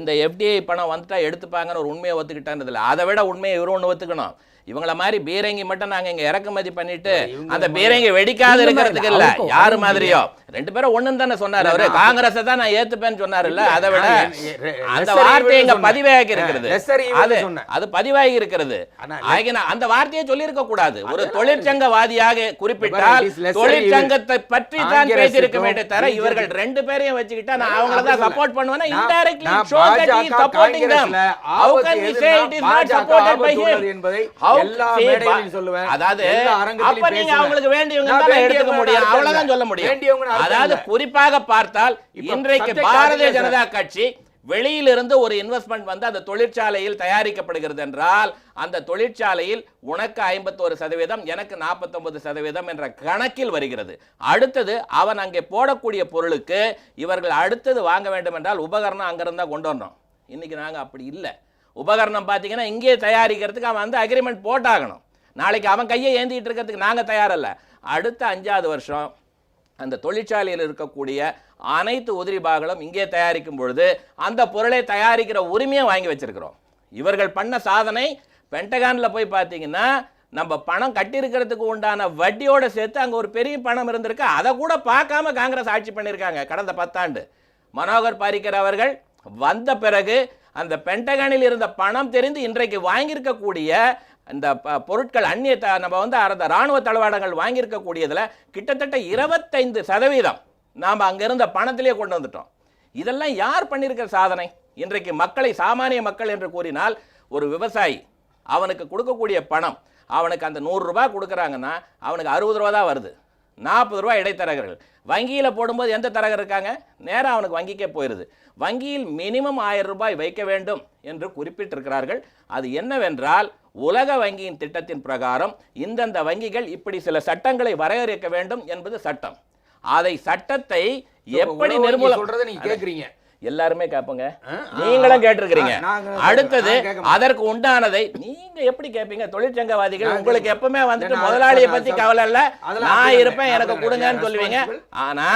S4: இந்த எஃப்டிஐ பணம் வந்துட்டா எடுத்துப்பாங்கன்னு ஒரு உண்மையை ஒத்துக்கிட்டான்றதில்ல, அதை விட உண்மையை இவரும் ஒன்று ஒத்துக்கணும். இவங்கள மாதிரி பீரங்கி மட்டும் நாங்க இங்க இறக்குமதி பண்ணிட்டு அந்த பீரங்கி வெடிக்காது இருக்கிறதுக்கு இல்ல, யாரு மாதிரியோ ரெண்டு பேரும் ஒண்ணுன்னு தானே சொன்னாரு அவரு. காங்கிரஸ் தான் நான் ஏத்துப்பேன்னு சொன்னாரு இல்ல, அதை விட அந்த வார்த்தை இங்க பதிவாகி இருக்கிறது, அது பதிவாகி இருக்கிறது. அந்த வார்த்தையை சொல்லி இருக்க கூடாது. ஒரு தொழிற்சங்கவாதியாக குறிப்பிட்டால் தொழிற்சங்கத்தை பற்றி தான் பேசியிருக்க வேண்டிய தவிர இவர்கள் ரெண்டு பேரையும் வச்சுக்கிட்டா நான் அவங்கள தான் சப்போர்ட் பண்ணுவேன்னா indirectly show that he is supporting them. How can we say it is not supported by him? என்பதை எல்லா மேடைகளிலும் சொல்லுவேன். அதாவது அப்ப நீங்க அவங்களுக்கு வேண்டியவங்க தான் எடுத்துக்க முடியும், அவ்வளவுதான் சொல்ல முடியும். அதாவது குறிப்பாக பார்த்தால் இன்றைக்கு பாரதிய ஜனதா கட்சி வெளியிலிருந்து ஒரு இன்வெஸ்ட்மெண்ட் வந்து அந்த தொழிற்சாலையில் தயாரிக்கப்படுகிறது என்றால் அந்த தொழிற்சாலையில் உனக்கு 51%, எனக்கு 49% என்ற கணக்கில் வருகிறது. அடுத்தது அவன் அங்கே போடக்கூடிய பொருளுக்கு இவர்கள் அடுத்தது வாங்க வேண்டும் என்றால் உபகரணம் அங்கிருந்தா கொண்டு வரணும். இன்னைக்கு நாங்கள் அப்படி இல்லை. உபகரணம் பார்த்தீங்கன்னா இங்கே தயாரிக்கிறதுக்கு அவன் வந்து அக்ரிமெண்ட் போட்டாகணும். நாளைக்கு அவன் கையை ஏந்திட்டு இருக்கிறதுக்கு நாங்கள் தயாரில்லை. அடுத்த 5வது வருஷம் அந்த தொழிற்சாலையில் இருக்கக்கூடிய அனைத்து உதிரி பாகங்களும் இங்கே தயாரிக்கும் பொழுது அந்த பொருளை தயாரிக்கிற உரிமையை வாங்கி வச்சிருக்கிறோம். இவர்கள் பண்ண சாதனை பென்டகானில் போய் பார்த்தீங்கன்னா நம்ம பணம் கட்டியிருக்கிறதுக்கு உண்டான வட்டியோடு சேர்த்து அங்கே ஒரு பெரிய பணம் இருந்திருக்கு. அதை கூட பார்க்காம காங்கிரஸ் ஆட்சி பண்ணியிருக்காங்க கடந்த 10 ஆண்டு. மனோகர் பாரிக்கர் அவர்கள் வந்த பிறகு அந்த பென்டகானில் இருந்த பணம் தெரிந்து இன்றைக்கு வாங்கியிருக்கக்கூடிய இந்த பொருட்கள் அந்நிய நம்ம வந்து அந்த இராணுவ தளவாடங்கள் வாங்கியிருக்கக்கூடியதில் கிட்டத்தட்ட 25% நாம் அங்கே இருந்த பணத்திலே கொண்டு வந்துட்டோம். இதெல்லாம் யார் பண்ணியிருக்கிற சாதனை? இன்றைக்கு மக்களை சாமானிய மக்கள் என்று கூறினால் ஒரு விவசாயி அவனுக்கு கொடுக்கக்கூடிய பணம், அவனுக்கு அந்த 100 ரூபாய் கொடுக்குறாங்கன்னா அவனுக்கு 60 ரூபா தான் வருது, 40 ரூபாய் இடைத்தரகர்கள். வங்கியில் போடும்போது எந்த தரகர் இருக்காங்க? நேராக அவனுக்கு வங்கிக்கே போயிடுது. வங்கியில் மினிமம் 1000 ரூபாய் வைக்க வேண்டும் என்று குறிப்பிட்டிருக்கிறார்கள். அது என்னவென்றால் உலக வங்கியின் திட்டத்தின் பிரகாரம் இந்தந்த வங்கிகள் இப்படி சில சட்டங்களை வரையறுக்க வேண்டும் என்பது சட்டம். அதை சட்டத்தை எப்படி நிர்மூலம் சொல்றதை நீங்க கேக்குறீங்க, எல்லாருமே கேட்பங்க, நீங்களும் கேட்டிருக்கிறீங்க. அடுத்தது அதற்கு உண்டானதை நீங்க எப்படி கேட்பீங்க? தொழிற்சங்கவாதிகள் உங்களுக்கு எப்பவுமே வந்துட்டு முதலாளியை பத்தி கவலை இல்ல, நான் இருப்பேன் எனக்கு கொடுங்கன்னு சொல்லுவீங்க. ஆனா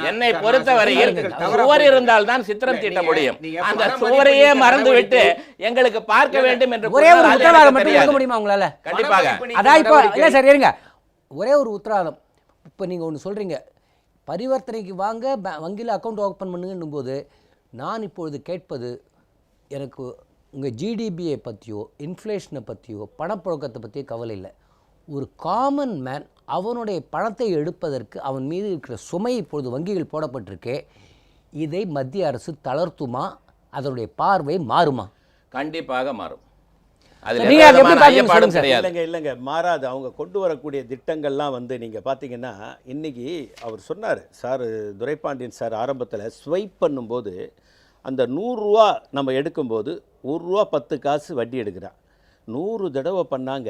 S4: என்னை பொறுத்தவரையில் சுவர் இருந்தால் தான் சித்திரம் தீட்ட முடியும். அந்த சுவரையே மறந்து விட்டு எங்களுக்கு பார்க்க வேண்டும் என்று
S1: ஒரே ஒரு உத்தரவாதம் மட்டும் இருக்க முடியுமா உங்களால?
S4: கண்டிப்பாக.
S1: அதான் இப்போ இல்லை சார் இருங்க, ஒரே ஒரு உத்தரவாதம். இப்போ நீங்கள் ஒன்று சொல்கிறீங்க, பரிவர்த்தனைக்கு வாங்க வங்கியில் அக்கௌண்ட் ஓப்பன் பண்ணுங்கன்னும் போது நான் இப்பொழுது கேட்பது, எனக்கு உங்கள் ஜிடிபியை பற்றியோ இன்ஃப்ளேஷனை பற்றியோ பணப்புழக்கத்தை பற்றியோ கவலை இல்லை. ஒரு காமன் மேன் அவனுடைய பணத்தை எடுப்பதற்கு அவன் மீது இருக்கிற சுமை இப்பொழுது வங்கிகள் போடப்பட்டிருக்கே, இதை மத்திய அரசு தளர்த்துமா? அதனுடைய பார்வை மாறுமா?
S4: கண்டிப்பாக மாறும்.
S3: இல்லைங்க மாறாது. அவங்க கொண்டு வரக்கூடிய திட்டங்கள்லாம் வந்து நீங்கள் பார்த்தீங்கன்னா இன்றைக்கி அவர் சொன்னார் சார், துரைபாண்டியன் சார் ஆரம்பத்தில் ஸ்வைப் பண்ணும்போது அந்த 100 ரூபா நம்ம எடுக்கும்போது 1 ரூபா 10 காசு வட்டி எடுக்கிறான். 100 தடவை பண்ணாங்க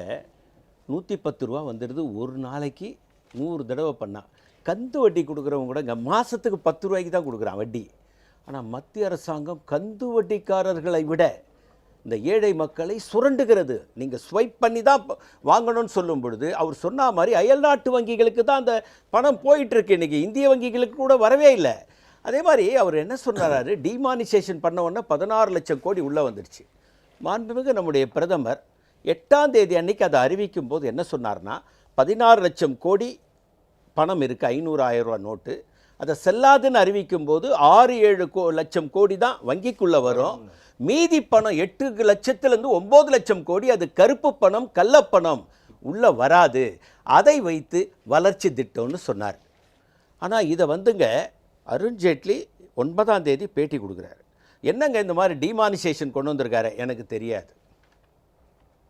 S3: 110 ரூபா வந்துடுது. ஒரு நாளைக்கு 100 தடவை பண்ணான். கந்து வட்டி கொடுக்குறவங்க கூட இங்கே மாதத்துக்கு 10 ரூபாய்க்கு தான் கொடுக்குறான் வட்டி. ஆனால் மத்திய அரசாங்கம் கந்து வட்டிக்காரர்களை விட இந்த ஏழை மக்களை சுரண்டுகிறது. நீங்கள் ஸ்வைப் பண்ணி தான் வாங்கணும்னு சொல்லும் பொழுது அவர் சொன்ன மாதிரி அயல்நாட்டு வங்கிகளுக்கு தான் அந்த பணம் போயிட்டுருக்கு. இன்றைக்கி இந்திய வங்கிகளுக்கு கூட வரவே இல்லை. அதே மாதிரி அவர் என்ன சொன்னார், டிமானிசேஷன் பண்ண உடனே 16 லட்சம் கோடி உள்ளே வந்துடுச்சு. மாண்புமிகு நம்முடைய பிரதமர் 8ஆம் தேதி அன்னைக்கு அதை அறிவிக்கும் போது என்ன சொன்னார்னா, 16 லட்சம் கோடி பணம் இருக்குது, 500,000 ரூபா நோட்டு. அதை செல்லாதுன்னு அறிவிக்கும் போது 6-7 லட்சம் கோடி தான் வங்கிக்குள்ளே வரும். மீதி பணம் 8 லட்சத்திலிருந்து 9 லட்சம் கோடி அது கருப்பு பணம், கள்ளப்பணம் உள்ளே வராது. அதை வைத்து வளர்ச்சி திட்டம்னு சொன்னார். ஆனால் இதை வந்துங்க அருண்ஜேட்லி 9ஆம் தேதி பேட்டி கொடுக்குறாரு. என்னங்க இந்த மாதிரி டிமானிசேஷன் கொண்டு வந்திருக்காரு? எனக்கு தெரியாது,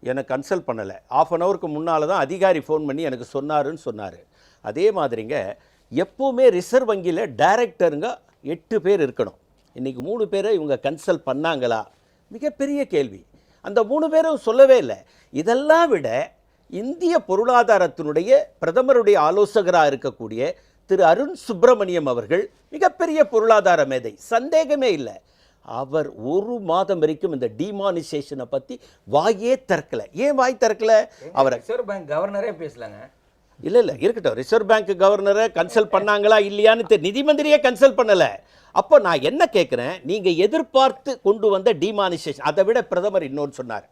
S3: எனக்கு கன்சல்ட் பண்ணலை. 1/2 ஹவருக்கு முன்னால் தான் அதிகாரி ஃபோன் பண்ணி எனக்கு சொன்னாருன்னு சொன்னார். அதே மாதிரிங்க எப்போவுமே ரிசர்வ் வங்கியில் டைரக்டருங்க 8 பேர் இருக்கணும். இன்றைக்கி 3 பேரை இவங்க கன்சல்ட் பண்ணாங்களா? மிகப்பெரிய கேள்வி. அந்த 3 பேரும் சொல்லவே இல்லை. இதெல்லாம் விட இந்திய பொருளாதாரத்தினுடைய பிரதமருடைய ஆலோசகராக இருக்கக்கூடிய திரு அருண் சுப்பிரமணியம் அவர்கள் மிகப்பெரிய பொருளாதார மேதை, சந்தேகமே இல்லை. அவர் 1 மாதம் வரைக்கும் இந்த டிமானிசேஷனை பற்றி வாயே திறக்கல. ஏன் வாய் திறக்கல? அவரை
S2: ரிசர்வ் பேங்க் கவர்னரே பேசலங்க.
S3: இல்லை இருக்கட்டும், ரிசர்வ் பேங்க் கவர்னரை கன்சல்ட் பண்ணாங்களா இல்லையான்னு நிதி மந்திரியே கன்சல்ட் பண்ணலை. அப்போ நான் என்ன கேட்குறேன், நீங்கள் எதிர்பார்த்து கொண்டு வந்த டிமானிசேஷன், அதை விட பிரதமர் இன்னொன்று சொன்னார்.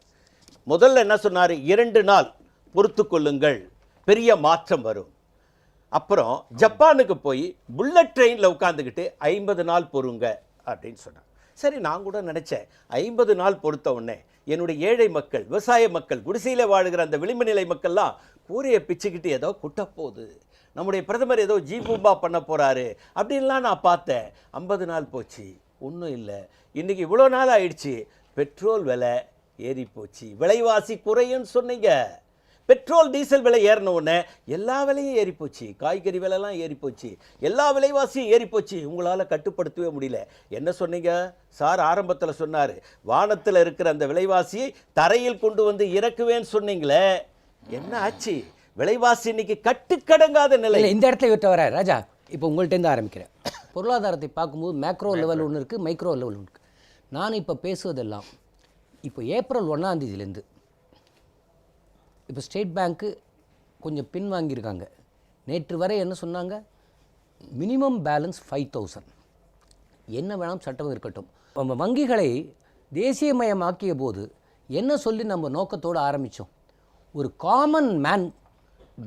S3: முதல்ல என்ன சொன்னார்? 2 நாள் பொறுத்து கொள்ளுங்கள், பெரிய மாற்றம் வரும். அப்புறம் ஜப்பானுக்கு போய் புல்லட் ட்ரெயினில் உட்காந்துக்கிட்டு 50 நாள் பொறுங்க அப்படின்னு சொன்னார். சரி, நான் கூட நினச்சேன் 50 நாள் பொறுத்த உடனே என்னுடைய ஏழை மக்கள், விவசாய மக்கள், குடிசையில் வாழுகிற அந்த விளிம்பு நிலை மக்கள்லாம் கூரையை பிச்சுக்கிட்டு ஏதோ குட்டப்போகுது, நம்முடைய பிரதமர் ஏதோ ஜீபூம்பா பண்ண போகிறாரு அப்படின்லாம் நான் பார்த்தேன். 50 நாள் போச்சு, ஒன்றும் இல்லை. இன்றைக்கி இவ்வளோ நாள் ஆயிடுச்சு, பெட்ரோல் விலை ஏறி போச்சு, விலைவாசி குறையுன்னு சொன்னீங்க. பெட்ரோல் டீசல் விலை ஏறின உடனே எல்லா விலையும் ஏறி போச்சு, காய்கறி விலைலாம் ஏறி போச்சு, எல்லா விலைவாசியும் ஏறி போச்சு. உங்களால் கட்டுப்படுத்தவே முடியல. என்ன சொன்னீங்க சார்? ஆரம்பத்தில் சொன்னார், வானத்தில் இருக்கிற அந்த விலைவாசியை தரையில் கொண்டு வந்து இறக்குவேன்னு சொன்னீங்களே, என்ன ஆச்சு? விலைவாசி இன்னைக்கு கட்டுக்கடங்காத நிலை.
S1: இந்த இடத்துல விட்டு வர ராஜா, இப்போ உங்கள்கிட்டேருந்து ஆரம்பிக்கிறேன். பொருளாதாரத்தை பார்க்கும்போது மேக்ரோ லெவல் ஒன்று இருக்குது, மைக்ரோ லெவல் ஒன்று இருக்குது. நான் இப்போ பேசுவதெல்லாம் இப்போ ஏப்ரல் 1ஆம் தேதியிலேருந்து இப்போ ஸ்டேட் பேங்க்கு கொஞ்சம் பின்வாங்கியிருக்காங்க. நேற்று வரை என்ன சொன்னாங்க? Minimum balance 5000. என்ன வேணாம் சட்டம் இருக்கட்டும். நம்ம வங்கிகளை தேசியமயமாக்கிய போது என்ன சொல்லி நம்ம நோக்கத்தோடு ஆரம்பித்தோம்? ஒரு காமன் மேன்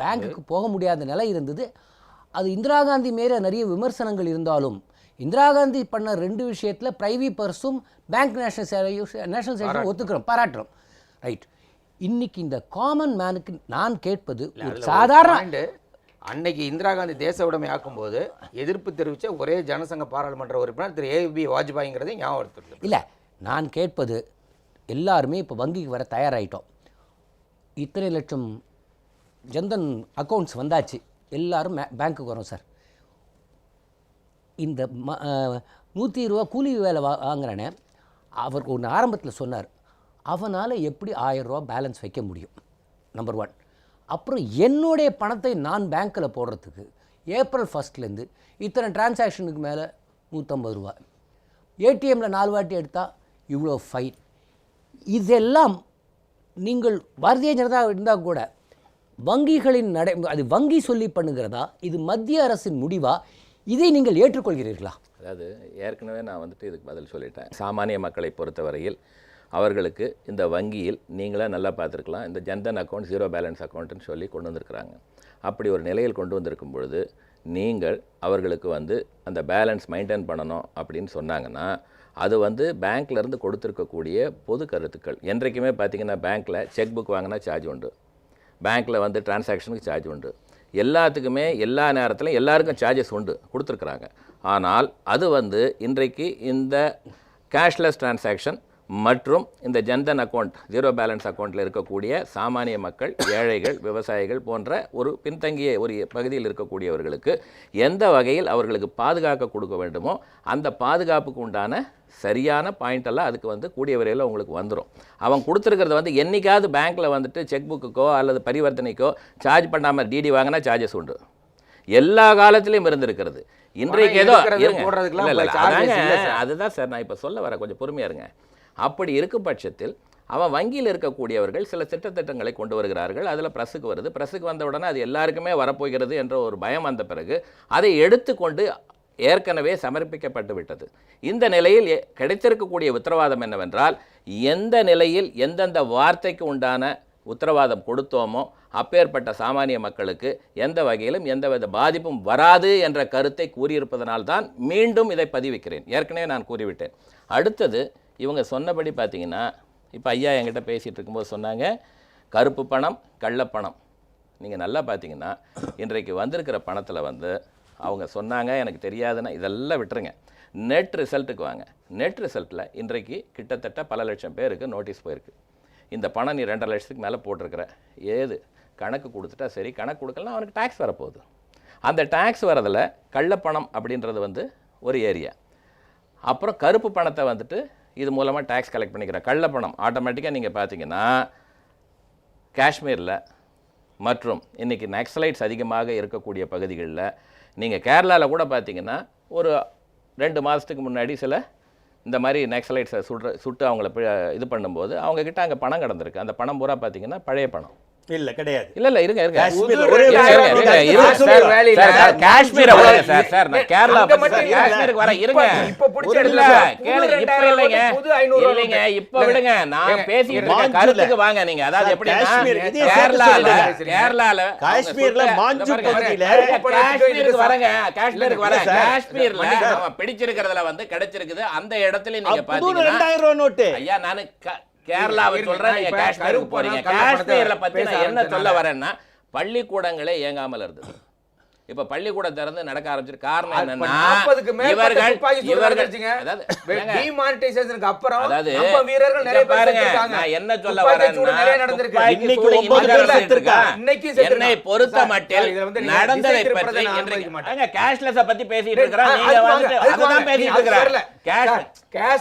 S1: பேங்க்குக்கு போக முடியாத நிலை இருந்தது. அது இந்திரா காந்தி மேலே நிறைய விமர்சனங்கள் இருந்தாலும் இந்திரா காந்தி பண்ண 2 விஷயத்தில் பிரைவேட் பர்ஸும் பேங்க் நேஷனல் சேவையும் ஒத்துக்கிறோம், பாராட்டுறோம். ரைட். இன்னைக்கு இந்த காமன் மேனுக்கு நான் கேட்பது ஒரு சாதாரண,
S2: அன்னைக்கு இந்திரா காந்தி தேச உடைமை ஆக்கும்போது எதிர்ப்பு தெரிவித்த ஒரே ஜனசங்க பாராளுமன்ற உறுப்பினர் திரு ஏபி வாஜ்பாய்ங்கிறதை ஞாபகப்படுத்துறது
S1: இல்லை. நான் கேட்பது, எல்லாருமே இப்போ வங்கிக்கு வர தயாராகிட்டோம். இத்தனை லட்சம் ஜன்தன் அக்கௌண்ட்ஸ் வந்தாச்சு, எல்லாரும் பேங்க்குக்கு வரோம் சார். இந்த 120 ரூபா கூலி வேலை வாங்குறானே, அவர் ஒன்று ஆரம்பத்தில் சொன்னார், அவனால் எப்படி 1000 ரூபா பேலன்ஸ் வைக்க முடியும்? நம்பர் 1. அப்புறம் என்னுடைய பணத்தை நான் பேங்க்கில் போடுறதுக்கு ஏப்ரல் 1 இத்தனை டிரான்சாக்ஷனுக்கு மேலே 150 ரூபா, ஏடிஎம்மில் 4 வாட்டி எடுத்தால் இவ்வளோ ஃபைன். இதெல்லாம் நீங்கள் பாரதிய ஜனதா இருந்தால் கூட வங்கிகளின் அது வங்கி சொல்லி பண்ணுகிறதா, இது மத்திய அரசின் முடிவா, இதை நீங்கள் ஏற்றுக்கொள்கிறீர்களா?
S4: அதாவது ஏற்கனவே நான் வந்துட்டு இதுக்கு பதில் சொல்லிட்டேன். சாமானிய மக்களை பொறுத்தவரையில் அவர்களுக்கு இந்த வங்கியில் நீங்களே நல்லா பார்த்துருக்கலாம், இந்த ஜன்தன் அக்கௌண்ட் 0 பேலன்ஸ் அக்கௌண்ட்டுன்னு சொல்லி கொண்டு வந்திருக்கிறாங்க. அப்படி ஒரு நிலையில் கொண்டு வந்திருக்கும் பொழுது நீங்கள் அவர்களுக்கு அந்த பேலன்ஸ் மெயின்டைன் பண்ணணும் அப்படின்னு சொன்னாங்கன்னா, அது பேங்க்லேருந்து கொடுத்துருக்கக்கூடிய பொது கருத்துக்கள். என்றைக்குமே பார்த்திங்கன்னா பேங்க்கில் செக் புக் வாங்கினா சார்ஜ் உண்டு, பேங்க்கில் டிரான்சாக்ஷனுக்கு சார்ஜ் உண்டு, எல்லாத்துக்குமே எல்லா நேரத்திலும் எல்லாருக்கும் சார்ஜஸ் உண்டு, கொடுத்துருக்குறாங்க. ஆனால் அது இன்றைக்கு இந்த கேஷ்லெஸ் டிரான்சாக்ஷன் மற்றும் இந்த ஜன்தன் அக்கௌண்ட் 0 பேலன்ஸ் அக்கௌண்ட்டில் இருக்கக்கூடிய சாமானிய மக்கள், ஏழைகள், விவசாயிகள் போன்ற ஒரு பின்தங்கிய ஒரு பகுதியில் இருக்கக்கூடியவர்களுக்கு எந்த வகையில் அவர்களுக்கு பாதுகாக்க கொடுக்க வேண்டுமோ அந்த பாதுகாப்புக்கு உண்டான சரியான பாயிண்டெல்லாம் அதுக்கு கூடிய விரைவில் உங்களுக்கு வந்துடும். அவன் கொடுத்துருக்கிறது என்றைக்காவது பேங்க்கில் செக் புக்குக்கோ அல்லது பரிவர்த்தனைக்கோ சார்ஜ் பண்ணாமல் டிடி வாங்கினா சார்ஜஸ் உண்டு, எல்லா காலத்திலையும் இருந்திருக்கிறது. இன்றைக்கு ஏதோ அதுதான் சார் நான் இப்போ சொல்ல வரேன், கொஞ்சம் பொறுமையாக இருங்க. அப்படி இருக்கும் பட்சத்தில் அவன் வங்கியில் இருக்கக்கூடியவர்கள் சில திட்டங்களை கொண்டு வருகிறார்கள், அதில் ப்ரெஸ்ஸுக்கு வருது, ப்ரெஸ்ஸுக்கு வந்த உடனே அது எல்லாருக்குமே வரப்போகிறது என்ற ஒரு பயம் வந்த பிறகு அதை எடுத்துக்கொண்டு ஏற்கனவே சமர்ப்பிக்கப்பட்டு விட்டது. இந்த நிலையில் கிடைத்திருக்கக்கூடிய உத்தரவாதம் என்னவென்றால், எந்த நிலையில் எந்தெந்த வார்த்தைக்கு உண்டான உத்தரவாதம் கொடுத்தோமோ அப்பேற்பட்ட சாமானிய மக்களுக்கு எந்த வகையிலும் எந்தவித பாதிப்பும் வராது என்ற கருத்தை கூறியிருப்பதனால்தான் மீண்டும் இதை பதிவிக்கிறேன். ஏற்கனவே நான் கூறிவிட்டேன். அடுத்தது இவங்க சொன்னபடி பார்த்தீங்கன்னா, இப்போ ஐயா என்கிட்ட பேசிகிட்டு இருக்கும்போது சொன்னாங்க கருப்பு பணம் கள்ளப்பணம். நீங்கள் நல்லா பார்த்தீங்கன்னா இன்றைக்கு வந்திருக்கிற பணத்தில் அவங்க சொன்னாங்க, எனக்கு தெரியாதுன்னா இதெல்லாம் விட்டுருங்க, நெட் ரிசல்ட்டுக்கு வாங்க. நெட் ரிசல்ட்டில் இன்றைக்கு கிட்டத்தட்ட பல லட்சம் பேருக்கு நோட்டீஸ் போயிருக்கு. இந்த பணம் நீ 2.5 லட்சத்துக்கு மேலே போட்டிருக்கிற, ஏது கணக்கு கொடுத்துட்டா சரி, கணக்கு கொடுக்கலாம், அவனுக்கு டேக்ஸ் வரப்போகுது. அந்த டேக்ஸ் வரதில் கள்ளப்பணம் அப்படின்றது ஒரு ஏரியா. அப்புறம் கருப்பு பணத்தை இது மூலமாக டேக்ஸ் கலெக்ட் பண்ணிக்கிறேன். கள்ளப்பணம் ஆட்டோமேட்டிக்காக நீங்கள் பார்த்தீங்கன்னா காஷ்மீரில் மற்றும் இன்றைக்கி நக்சலைட்ஸ் அதிகமாக இருக்கக்கூடிய பகுதிகளில், நீங்கள் கேரளாவில் கூட பார்த்தீங்கன்னா ஒரு 2 மாதத்துக்கு முன்னாடி சில இந்த மாதிரி நக்சலைட்ஸை சுட்டு அவங்கள இது பண்ணும்போது அவங்கக்கிட்ட அங்கே பணம் கிடந்திருக்கு. அந்த பணம் பூரா பார்த்தீங்கன்னா பழைய பணம்.
S3: இல்ல கிடையாது.
S4: இல்ல இருங்க
S3: காஷ்மீர்
S4: காஷ்மீர் சார் நான் கேரளா காஷ்மீருக்கு வர இருங்க இப்ப புடிச்சல கேளுங்க இப்ப இல்லைங்க இப்ப விடுங்க நான் பேசிட்டு இருக்க கருத்துக்கு வாங்க நீங்க. அதாவது எப்படின்னா கேரளால
S3: காஷ்மீர்ல மாஞ்சு பகுதியில
S4: காஷ்மீருக்கு வரங்க காஷ்மீர்ல நம்ம பிடிச்சிருக்கிறதுல வந்து கிடைச்சிருக்குது. அந்த இடத்துல நீங்க பாத்தீங்கன்னா
S3: 2000 ரூபாய் நோட்டு.
S4: ஐயா நானு கேரளாவை சொல்றேன், நீங்க காஷ்மீருக்கு போறீங்க. காஷ்மீர்ல பத்தி நான் என்ன சொல்ல வரேன்னா பள்ளிக்கூடங்களே இயங்காமல் இருந்தது. இப்ப பள்ளிக்கூடம் திறந்து நடக்க ஆரம்பிச்சிருக்கு. காரணம் என்னன்னா வீரர்கள் நிறைய பாருங்க. நான் என்ன சொல்ல வரேன்னா என்னை பொறுத்த மட்டில் நடந்ததை பற்றி கேஷ்லெஸ் பத்தி பேசிட்டு இருக்கிறேன். நீங்க வந்து அதுதான் பேசிட்டு இருக்கிறேன்.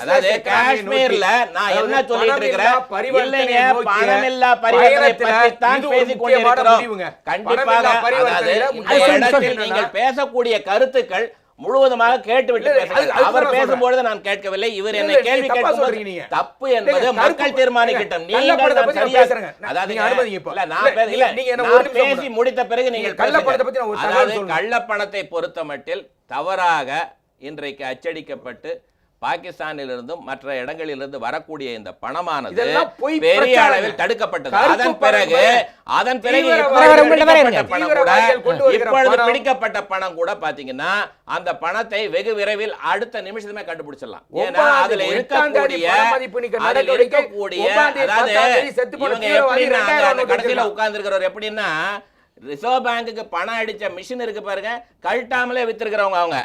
S4: அதாவது காஷ்மீர்ல நான் என்ன சொல்லிட்டு இருக்கிறேன், இல்லைங்க பணமில்லா பரிவர்த்தனை பற்றி தான் பேசிக் கொண்டிருக்கிறோம். கண்டிப்பாக நீங்கள் பேசக்கூடிய கருத்துக்கள் முழுவதுமாக கேட்டுவிட்டு பேசுங்கள். அவர் பேசும்போது நான் கேட்கவில்லை. இவர் என்னை கேள்வி கேட்கும்போது தப்பு என்பது மக்கள் தீர்மானிக்கட்டும். நீங்கள் பேசி முடித்த பிறகு நீங்கள் கள்ளப்பணத்தை பொறுத்த மட்டில் தவறாக இன்றைக்கு அச்சடிக்கப்பட்டு பாகிஸ்தானிலிருந்தும் மற்ற இடங்களிலிருந்து வரக்கூடிய இந்த பணமானது பெரிய அளவில் தடுக்கப்பட்டது. அதன் பிறகு இப்பொழுது பிடிக்கப்பட்ட பணம் கூட பாத்தீங்கன்னா அந்த பணத்தை வெகு விரைவில் அடுத்த நிமிஷமே கண்டுபிடிச்சிடலாம். ஏன்னா அதுல இருக்கக்கூடிய கடைசியில உட்கார்ந்து இருக்கிறவர் எப்படின்னா ரிசர்வ் பேங்குக்கு பணம் அடிச்ச மிஷின் இருக்கு பாருங்க, கழட்டாமலே வித்திருக்கிறவங்க அவங்க.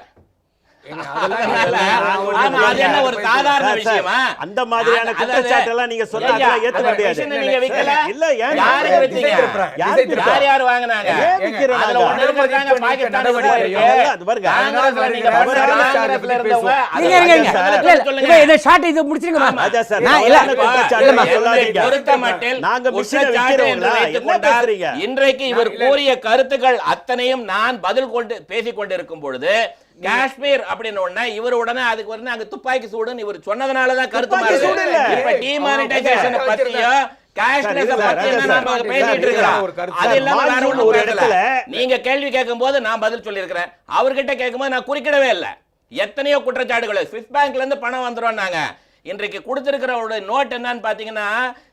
S4: ஒரு சாதாரண விஷயமா
S3: அந்த மாதிரியான குற்றச்சாட்டு எல்லாம் நீங்க சொன்னா ஏத்துக்க முடியாது.
S4: நீங்க விக்கல
S3: இல்ல
S4: யாருக்கு வித்தீங்க? யார் வாங்குனாங்க? அதுல ஒண்ணு இருக்காங்க பாகிஸ்தான் அது பாருங்க. காங்கிரஸ்ல நீங்க காங்கிரஸ்ல இருந்தவங்க
S1: இல்ல இத ஷார்ட் இது முடிச்சிருங்க.
S3: ராஜா சார் நான் இல்ல குற்றச்சாட்டு சொல்லாதீங்க.
S4: பொறுத்த மட்டில்
S3: நாங்க மிஷினை விக்கிறோம்ல என்ன பேசுறீங்க?
S4: இன்றைக்கு இவர் கூறிய கருத்துக்கள் அத்தனையும் நான் பதில் கொண்டு பேசிக் கொண்டிருக்கும் பொழுது காஷ்மீர் அப்படின்னு உடனே இவர் உடனே அதுக்கு வந்து அங்க துப்பாக்கி சூடுன்னு இவர் சொன்னதுனாலதான் கருத்து மாறுது. இப்ப டிமானிட்டைசேஷன் பத்தியும் காஷ்மீர் பத்தியும் நாம பேசிட்டு இருக்கிறோம். அது இல்லாம வேற ஒண்ணு ஒரு இடத்துல நீங்க கேள்வி கேட்கும் போது நான் பதில் சொல்லி இருக்கிறேன். அவர்கிட்ட கேட்கும்போது நான் குறிக்கிடவே இல்லை. எத்தனையோ குற்றச்சாட்டுகள் ஸ்விஸ் பேங்க்ல இருந்து பணம் வந்துரும். நாங்க இன்றைக்கு கொடுத்திருக்கிறவருடைய நோட் என்னன்னு பாத்தீங்கன்னா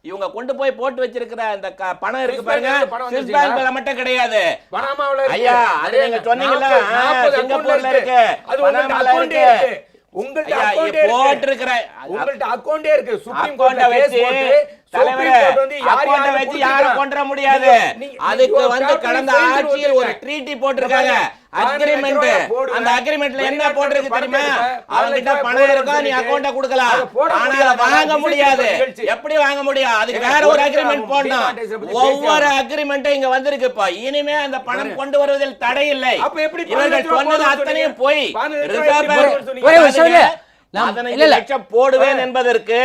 S4: இவங்க கொண்டு போய் போட்டு வச்சிருக்கிற அந்த பணம் இருக்கு பாருங்க, ஸ்விஸ் பேங்க்ல மட்டும் கிடையாது. ஐயா அது நீங்க சொன்னீங்கல்ல சிங்கப்பூர்ல இருக்கு, பனாமால இருக்கு. உங்கள்ட்ட அக்கவுண்ட் இருக்கு, உங்கள்ட்ட அக்கவுண்டே இருக்கு. சுப்ரீம் கோர்ட்ல வச்சு தலைவரே அக்கவுண்ட வச்சு யாரும் கொன்ற முடியாது. அதுக்கு வந்து கடந்த ஆட்சியில் ஒரு ட்ரீட்டி போட்டிருக்காங்க, அக்ரிமெண்ட். அந்த அக்ரிமெண்ட்ல என்ன போட்டிருக்கு தெரியுமா? அவங்க கிட்ட பணம் இருக்கா, நீ அக்கவுண்ட கொடுக்கலாம், ஆனா வாங்க முடியாது. எப்படி வாங்க முடியும்? அதுக்கு வேற ஒரு அக்ரிமெண்ட் போடணும். ஒவ்வொரு அக்ரிமெண்ட்டும் இங்க வந்திருக்கு. இப்ப இனிமே அந்த பணம் கொண்டு வருவதில் தடை இல்லை. இவர்கள் சொன்னது அத்தனையும் போய் லட்சம் போடுவேன் என்பதற்கு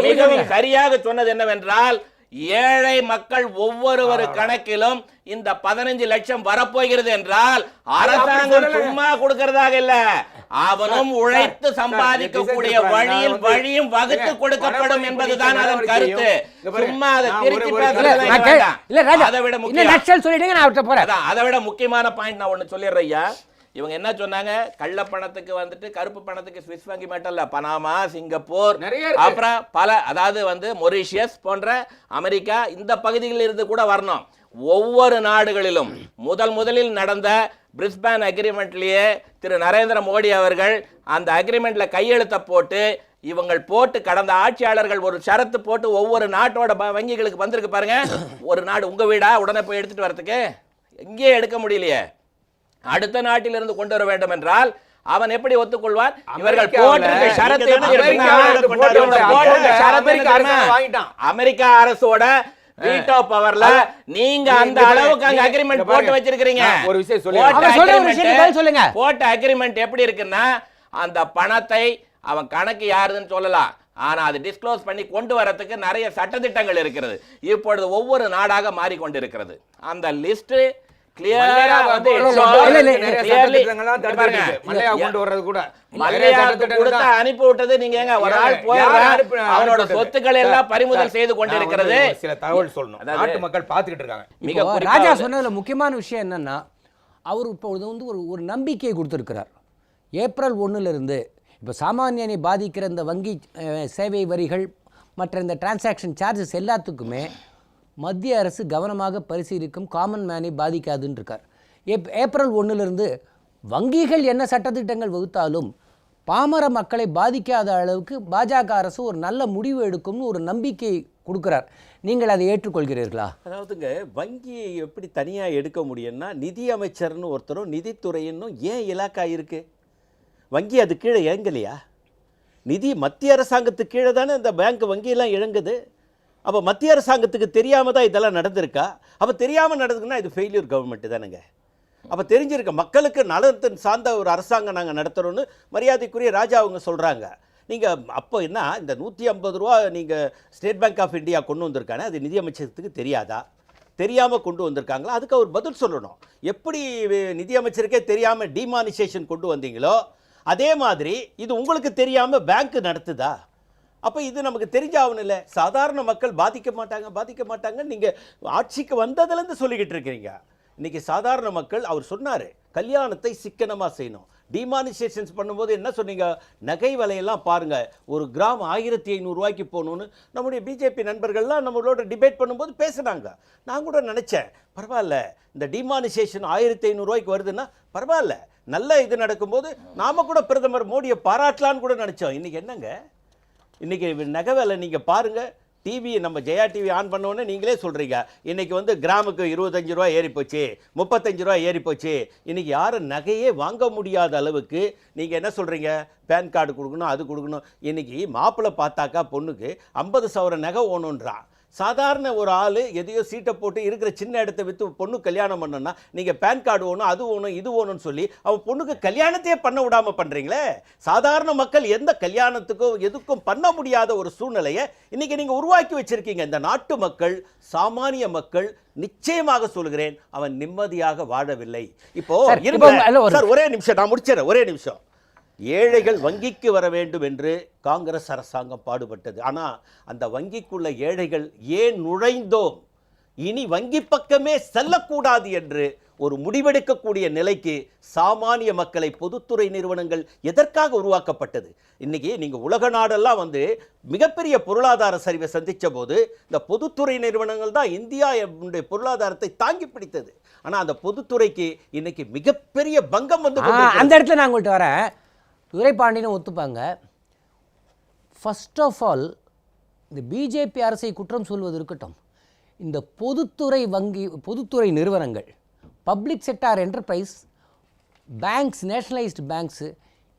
S4: மிகவும் சரியாக சொன்னது என்னவென்றால், ஏழை மக்கள் ஒவ்வொரு கணக்கிலும் இந்த 15 லட்சம் வரப்போகிறது என்றால் அரசாங்கம் சும்மா கொடுக்கிறதாக இல்ல, அவனும் உழைத்து சம்பாதிக்கக்கூடிய வழியும் வகுத்து கொடுக்கப்படும் என்பதுதான் அதன் கருத்து. சும்மா அதை திருச்சி அதை விட முக்கியமான பாயிண்ட் நான் ஒண்ணு சொல்லிடுறேன் ஐயா. இவங்க என்ன சொன்னாங்க, கள்ளப்பணத்துக்கு வந்துட்டு கருப்பு பணத்துக்கு ஸ்விஸ் வங்கி மட்டும் இல்ல, பனாமா, சிங்கப்பூர், அப்புறம் பல, அதாவது வந்து மொரீஷியஸ் போன்ற அமெரிக்கா இந்த பகுதிகளில் இருந்து கூட வரணும். ஒவ்வொரு நாடுகளிலும் முதலில் நடந்த பிரிஸ்பேன் அக்ரிமெண்ட்லயே திரு நரேந்திர மோடி அவர்கள் அந்த அக்ரிமெண்ட்ல கையெழுத்த போட்டு இவங்கள் போட்டு கடந்த ஆட்சியாளர்கள் ஒரு ஷரத்து போட்டு ஒவ்வொரு நாட்டோட வங்கிகளுக்கு வந்திருக்கு பாருங்க. ஒரு நாடு உங்க வீடா உடனே போய் எடுத்துட்டு வரதுக்கு எங்கேயே எடுக்க முடியலையே. அடுத்த நாட்டிலிருந்து கொண்டு வர வேண்டும் என்றால் அவன் எப்படி ஒத்துக்கொள்வார்? இவர்கள் போட்டிருக்க ஷரத்து எப்படி இருக்குன்னா, அமெரிக்கா அரசோட வீட்டோ பவர்ல நீங்க அந்த அளவுக்கு அங்க அக்ரிமெண்ட் போட்டு வச்சிருக்கீங்க. ஒரு விஷயம் சொல்லுங்க. போட்ட அக்ரிமெண்ட் எப்படி இருக்குன்னா, அந்த பணத்தை அவன் கணக்கு யாருன்னு சொல்லலாம், ஆனா அது டிஸ்க்ளோஸ் பண்ணி கொண்டு வரதுக்கு நிறைய சட்டதிட்டங்கள் இருக்கிறது. இப்பொழுது ஒவ்வொரு நாடாக மாறிக்கொண்டிருக்கிறது. அந்த லிஸ்ட் கிளியரா வந்து அனுப்பி விட்டது. நீங்க எங்க ஒரு ஆள் போயிடுறாரு, அவனோட சொத்துக்கள் எல்லாம் பறிமுதல் செய்து கொண்டிருக்கிறது.
S2: சில தகவல் சொல்லணும், நாட்டு மக்கள் பார்த்துக்கிட்டு இருக்காங்க.
S1: மிக ராஜா சொன்னதுல முக்கியமான விஷயம் என்னன்னா, அவர் இப்பொழுது வந்து ஒரு நம்பிக்கையை கொடுத்துருக்கிறார். ஏப்ரல் 1 இப்போ சாமானியனை பாதிக்கிற இந்த வங்கி சேவை வரிகள் மற்ற இந்த டிரான்சாக்ஷன் சார்ஜஸ் எல்லாத்துக்குமே மத்திய அரசு கவனமாக பரிசீலிக்கும், காமன் மேனை பாதிக்காதுன்னு இருக்கார். ஏப்ரல் 1 வங்கிகள் என்ன சட்டத்திட்டங்கள் வகுத்தாலும் பாமர மக்களை பாதிக்காத அளவுக்கு பாஜக அரசு ஒரு நல்ல முடிவு எடுக்கும்னு ஒரு நம்பிக்கை கொடுக்குறார். நீங்கள் அதை ஏற்றுக்கொள்கிறீர்களா?
S3: அதாவதுங்க, வங்கியை எப்படி தனியாக எடுக்க முடியும்னா, நிதி அமைச்சர்னு ஒருத்தரும் நிதித்துறையின்னும் ஏன் இலாக்கா இருக்குது? வங்கி அது கீழே இயங்கலையா? நிதி மத்திய அரசாங்கத்துக்கு கீழே தானே இந்த பேங்க் வங்கியெல்லாம் இயங்குது. அப்போ மத்திய அரசாங்கத்துக்கு தெரியாமல் தான் இதெல்லாம் நடந்திருக்கா? அப்போ தெரியாமல் நடக்குதுன்னா இது ஃபெயிலியர் கவர்மெண்ட்டு தானுங்க. அப்போ தெரிஞ்சிருக்க மக்களுக்கு நலத்தின் சார்ந்த ஒரு அரசாங்கம் நாங்கள் நடத்துகிறோன்னு மரியாதைக்குரிய ராஜா அவங்க சொல்கிறாங்க. நீங்கள் அப்போ என்ன இந்த 150 ரூபா நீங்கள் ஸ்டேட் பேங்க் ஆஃப் இந்தியா கொண்டு வந்திருக்கானே, அது நிதியமைச்சருக்கு தெரியாதா? தெரியாமல் கொண்டு வந்திருக்காங்களா? அதுக்கு அவர் பதில் சொல்லணும். எப்படி நிதியமைச்சருக்கே தெரியாமல் டிமானிசேஷன் கொண்டு வந்தீங்களோ அதே மாதிரி இது உங்களுக்கு தெரியாமல் பேங்க் நடத்துதா? அப்போ இது நமக்கு தெரிஞ்சாகணும். இல்லை, சாதாரண மக்கள் பாதிக்க மாட்டாங்க. நீங்கள் ஆட்சிக்கு வந்ததுலேருந்து சொல்லிக்கிட்டு இருக்கிறீங்க. இன்றைக்கி சாதாரண மக்கள், அவர் சொன்னார், கல்யாணத்தை சிக்கனமாக செய்யணும். டிமானிசேஷன்ஸ் பண்ணும்போது என்ன சொன்னீங்க? நகை விலையெல்லாம் பாருங்கள், ஒரு கிராம் 1500 ரூபாய்க்கு போகணுன்னு நம்முடைய பிஜேபி நண்பர்கள்லாம் நம்மளோட டிபேட் பண்ணும்போது பேசுனாங்க. நான் கூட நினச்சேன், பரவாயில்ல, இந்த டிமானிசேஷன் 1500 ரூபாய்க்கு வருதுன்னா பரவாயில்ல, நல்ல இது நடக்கும்போது நாம் கூட பிரதமர் மோடியை பாராட்டலான்னு கூட நினச்சோம். இன்றைக்கி என்னங்க, இன்றைக்கி நகை விலை நீங்கள் பாருங்கள். டிவி நம்ம ஜெயா டிவி ஆன் பண்ணோன்னே நீங்களே சொல்கிறீங்க, இன்றைக்கி வந்து கிராமுக்கு 25 ரூபா ஏறி போச்சு, 35 ரூபா ஏறி போச்சு. இன்றைக்கி யாரும் நகையே வாங்க முடியாத அளவுக்கு நீங்கள் என்ன சொல்கிறீங்க? பேன் கார்டு கொடுக்கணும், அது கொடுக்கணும். இன்றைக்கி மாப்பிள்ளை பார்த்தாக்கா பொண்ணுக்கு 50 சவர நகை ஓணுன்றான். சாதாரண ஒரு ஆள் எதையோ சீட்டை போட்டு இருக்கிற சின்ன இடத்த விற்று பொண்ணு கல்யாணம் பண்ணணும்னா நீங்கள் பேன் கார்டு ஓணும், அது ஓணும், இது ஓணும்னு சொல்லி அவன் பொண்ணுக்கு கல்யாணத்தையே பண்ண விடாமல் பண்ணுறீங்களே. சாதாரண மக்கள் எந்த கல்யாணத்துக்கும் எதுக்கும் பண்ண முடியாத ஒரு சூழ்நிலையை இன்றைக்கி நீங்கள் உருவாக்கி வச்சுருக்கீங்க. இந்த நாட்டு மக்கள், சாமானிய மக்கள், நிச்சயமாக சொல்கிறேன், அவன் நிம்மதியாக வாழவில்லை. இப்போ ஒரே நிமிஷம் நான் முடிச்சிடறேன், ஒரே நிமிஷம். ஏழைகள் வங்கிக்கு வர வேண்டும் என்று காங்கிரஸ் அரசாங்கம் பாடுபட்டது. ஆனால் அந்த வங்கிக்குள்ள ஏழைகள் ஏன் நுழைந்தோம், இனி வங்கி பக்கமே செல்லக்கூடாது என்று ஒரு முடிவெடுக்கக்கூடிய நிலைக்கு சாமானிய மக்களை பொதுத்துறை நிறுவனங்கள் எதற்காக உருவாக்கப்பட்டது? இன்னைக்கு நீங்கள் உலக நாடெல்லாம் வந்து மிகப்பெரிய பொருளாதார சரிவை சந்தித்த போது இந்த பொதுத்துறை நிறுவனங்கள் தான் இந்தியாவுடைய பொருளாதாரத்தை தாங்கி பிடித்தது. ஆனால் அந்த பொதுத்துறைக்கு இன்னைக்கு மிகப்பெரிய பங்கம் வந்து
S1: அந்த இடத்துல நான் உங்கள்கிட்ட வரேன். துரைபாண்டியனும் ஒத்துப்பாங்க. ஃபர்ஸ்ட் ஆஃப் ஆல் இந்த பிஜேபி அரசை குற்றம் சொல்வது இருக்கட்டும், இந்த பொதுத்துறை நிறுவனங்கள், public sector enterprise, banks, nationalised banks,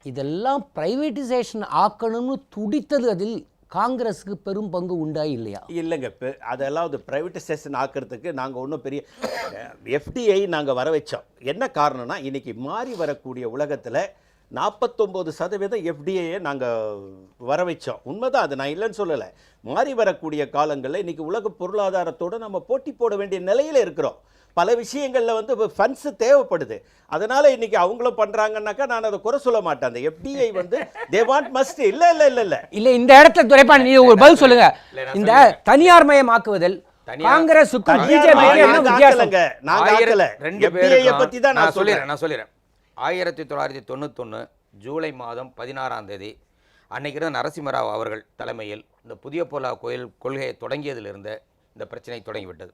S1: இதெல்லாம் ப்ரைவேட்டைசேஷன் ஆக்கணும்னு துடித்தது அதில் காங்கிரஸுக்கு பெரும் பங்கு உண்டா இல்லையா?
S3: இல்லைங்க, அதெல்லாம் அது ப்ரைவேட்டைசேஷன் ஆக்கிறதுக்கு நாங்கள் ஒன்றும் பெரிய எஃப்டிஐ நாங்கள் வர வச்சோம். என்ன காரணம்னா, இன்றைக்கி மாறி வரக்கூடிய உலகத்தில் 49% எஃப்டிஐயை நாங்கள் வர வச்சோம். உண்மைதான், அது நான் இல்லைன்னு சொல்லலை. மாறி வரக்கூடிய காலங்களில் இன்றைக்கி உலக பொருளாதாரத்தோடு நம்ம போட்டி போட வேண்டிய நிலையில் இருக்கிறோம். பல விஷயங்களில் வந்து ஃபண்ட்ஸு தேவைப்படுது. அதனால் இன்றைக்கி அவங்களும் பண்ணுறாங்கன்னாக்கா நான் அதை குறை சொல்ல மாட்டேன். அந்த எஃப்டிஐ வந்து தே வாண்ட் மஸ்ட். இல்லை இல்லை இல்லை இல்லை இல்லை
S1: இந்த இடத்துல துரைப்பாண்டி நீ ஒரு பதில் சொல்லுங்க. இந்த தனியார் மயமாக்குவதில் காங்கிரஸுக்கும் பிஜேபிக்கும் என்ன வித்தியாசம்?
S3: பற்றி தான் நான்
S2: சொல்லிடுறேன். 1991 ஜூலை மாதம் 16ஆம் தேதி அன்னைக்கு நரசிம்மராவ் அவர்கள் தலைமையில் இந்த புதிய பொருளாதார கொள்கையை தொடங்கியதிலிருந்து இந்த பிரச்சனை தொடங்கிவிட்டது.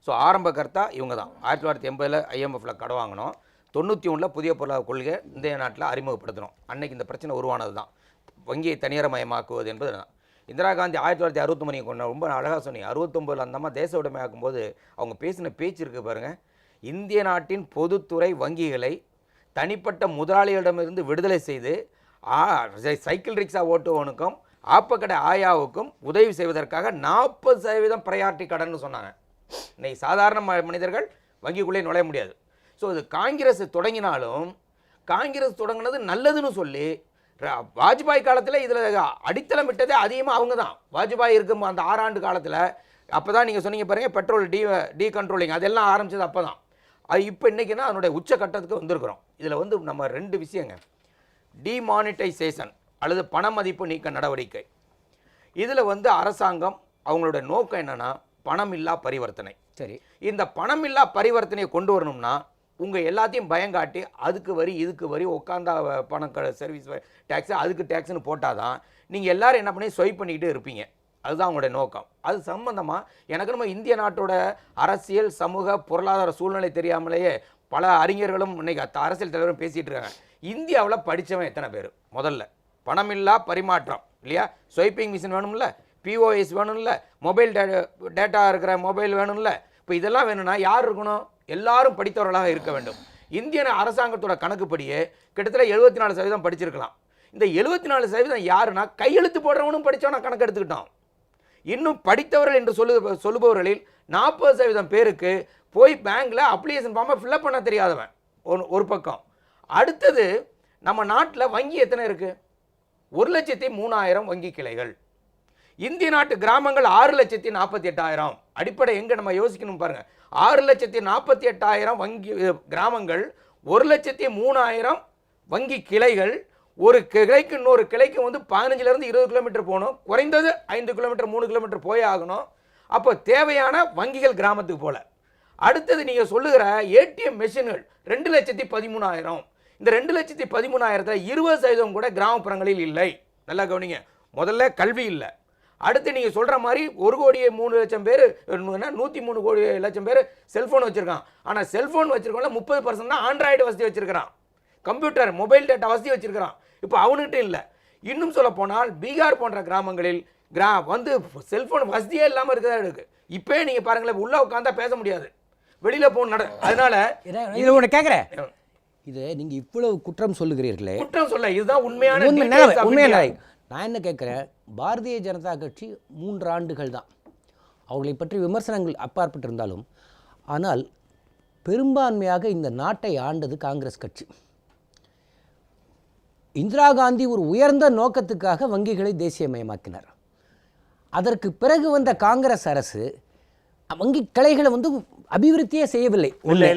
S2: ஸோ ஆரம்ப கர்த்தா இவங்க தான். 1980 IMFல கடன் வாங்கினோம், 91 புதிய பொருளாதார கொள்கையை இந்திய நாட்டில் அறிமுகப்படுத்தணும். அன்னைக்கு இந்த பிரச்சனை உருவானது தான், வங்கியை தனியார்மயமாக்குவது என்பது தான். இந்திரா காந்தி 1969 கொண்டு ரொம்ப அழகாக சொன்னீங்க. 69 அந்த மாதிரி தேச உடைமையாக்கும்போது அவங்க பேசின பேச்சு இருக்குது பாருங்கள். இந்திய நாட்டின் பொதுத்துறை வங்கிகளை தனிப்பட்ட முதலாளிகளிடமிருந்து விடுதலை செய்து சைக்கிள் ரிக்ஷா ஓட்டுவனுக்கும் ஆப்பக்கடை ஆயாவுக்கும் உதவி செய்வதற்காக 40% ப்ரையாரிட்டி கடன்னு சொன்னாங்க. இன்னைக்கு சாதாரண மனிதர்கள் வங்கிக்குள்ளே நுழைய முடியாது. ஸோ இது காங்கிரஸ் தொடங்கினாலும் காங்கிரஸ் தொடங்கினது நல்லதுன்னு சொல்லி வாஜ்பாய் காலத்தில் இதில் அடித்தளம் விட்டதே அதிகமாக அவங்க தான். வாஜ்பாய் இருக்கும் அந்த 6 ஆண்டு காலத்தில் அப்போ தான் நீங்கள் சொன்னீங்க பாருங்கள், பெட்ரோல் டீ கண்ட்ரோலிங் அதெல்லாம் ஆரம்பித்தது அப்போ தான். அது இப்போ இன்றைக்கினா அதனுடைய உச்சக்கட்டத்துக்கு வந்திருக்கிறோம். இதில் வந்து நம்ம 2 விஷயங்க, டிமானிட்டைசேஷன் அல்லது பண மதிப்பு நீக்க நடவடிக்கை. இதில் வந்து அரசாங்கம் அவங்களோட நோக்கம் என்னென்னா பணமில்லா பரிவர்த்தனை.
S1: சரி,
S2: இந்த பணமில்லா பரிவர்த்தனையை கொண்டு வரணும்னா உங்கள் எல்லாத்தையும் பயங்காட்டி அதுக்கு வரி இதுக்கு வரி உட்காந்தா பணம் சர்வீஸ் டேக்ஸு அதுக்கு டேக்ஸ்னு போட்டால் தான் நீங்கள் எல்லோரும் என்ன பண்ணி ஸ்வைப் பண்ணிக்கிட்டே இருப்பீங்க. அதுதான் அவங்களுடைய நோக்கம். அது சம்பந்தமாக எனக்கு நம்ம இந்திய நாட்டோட அரசியல் சமூக பொருளாதார சூழ்நிலை தெரியாமலேயே பல அறிஞர்களும் இன்னைக்கு அரசியல் தலைவரும் பேசிகிட்டு இருக்காங்க. இந்தியாவில் படித்தவன் எத்தனை பேர்? முதல்ல பணமில்லா பரிமாற்றம் இல்லையா, ஸ்வைப்பிங் மிஷின் வேணும்ல, பிஓஎஸ் வேணும்ல, மொபைல் டேட்டா இருக்கிற மொபைல் வேணும்ல. இப்போ இதெல்லாம் வேணும்னா யார் இருக்கணும்? எல்லாரும் படித்தவர்களாக இருக்க வேண்டும். இந்திய அரசாங்கத்தோட கணக்குப்படியே கிட்டத்தட்ட 74% படிச்சிருக்கலாம். இந்த 74% யாருன்னா கையெழுத்து போடுறவனும் படித்தவனா கணக்கு எடுத்துக்கிட்டோம். இன்னும் படித்தவர்கள் என்று சொல்லுபவர்களில் 40% பேருக்கு போய் பேங்க்கில் அப்ளிகேஷன் ஃபார்மை ஃபில்அப் பண்ண தெரியாதவன் ஒரு பக்கம். அடுத்தது நம்ம நாட்டில் வங்கி எத்தனை இருக்குது? 1,03,000 வங்கி கிளைகள். இந்திய நாட்டு கிராமங்கள் 6,48,000. அடிப்படை எங்கே நம்ம யோசிக்கணும் பாருங்கள், 6,48,000 வங்கி கிராமங்கள், 1,03,000 வங்கி கிளைகள். ஒரு கிளைக்கு இன்னொரு கிளைக்கு வந்து 15லேருந்து 20 கிலோமீட்டர் போகணும், குறைந்தது 5 கிலோமீட்டர் 3 கிலோமீட்டர் போயே ஆகணும். அப்போ தேவையான வங்கிகள் கிராமத்துக்கு போல. அடுத்தது நீங்கள் சொல்லுகிற ஏடிஎம் மெஷின்கள் 2,13,000. இந்த 2,13,000 20% கூட கிராமப்புறங்களில் இல்லை. நல்லா கவனிங்க. முதல்ல கல்வி இல்லை. அடுத்து நீங்கள் சொல்கிற மாதிரி 1,03,00,000 பேர் 103,00,000 பேர் செல்ஃபோன் வச்சுருக்கான். ஆனால் செல்ஃபோன் வச்சுருக்கோம்ல 30% தான் ஆண்ட்ராய்டு வசதி வச்சுருக்கிறான், கம்ப்யூட்டர் மொபைல் டேட்டா வசதி வச்சுருக்கிறான். இப்போ அவனுக்கிட்ட இல்லை. இன்னும் சொல்ல போனால் பீகார் போன்ற கிராமங்களில் வந்து செல்ஃபோன் வசதியே இல்லாமல் இருக்கிறதா இருக்குது. இப்போ நீங்கள் பாருங்களேன், உள்ளே உட்காந்தா பேச முடியாது, வெளியில் போகணும். அதனால
S1: இது ஒன்று கேட்குறேன், இது நீங்கள் இவ்வளவு குற்றம் சொல்லுகிறீர்களே,
S2: குற்றம் சொல்ல இதுதான் உண்மையான
S1: உண்மையான. நான் என்ன கேட்குறேன், பாரதிய ஜனதா கட்சி 3 ஆண்டுகள் தான், அவர்களை பற்றி விமர்சனங்கள் அப்பாற்பட்டிருந்தாலும், ஆனால் பெரும்பான்மையாக இந்த நாட்டை ஆண்டது காங்கிரஸ் கட்சி. இந்திரா காந்தி ஒரு உயர்ந்த நோக்கத்துக்காக வங்கிகளை தேசியமயமாக்கினார். அதற்கு பிறகு வந்த காங்கிரஸ் அரசு வங்கி கிளைகளை வந்து அபிவிருத்தியே செய்யவில்லை. ஒண்ணு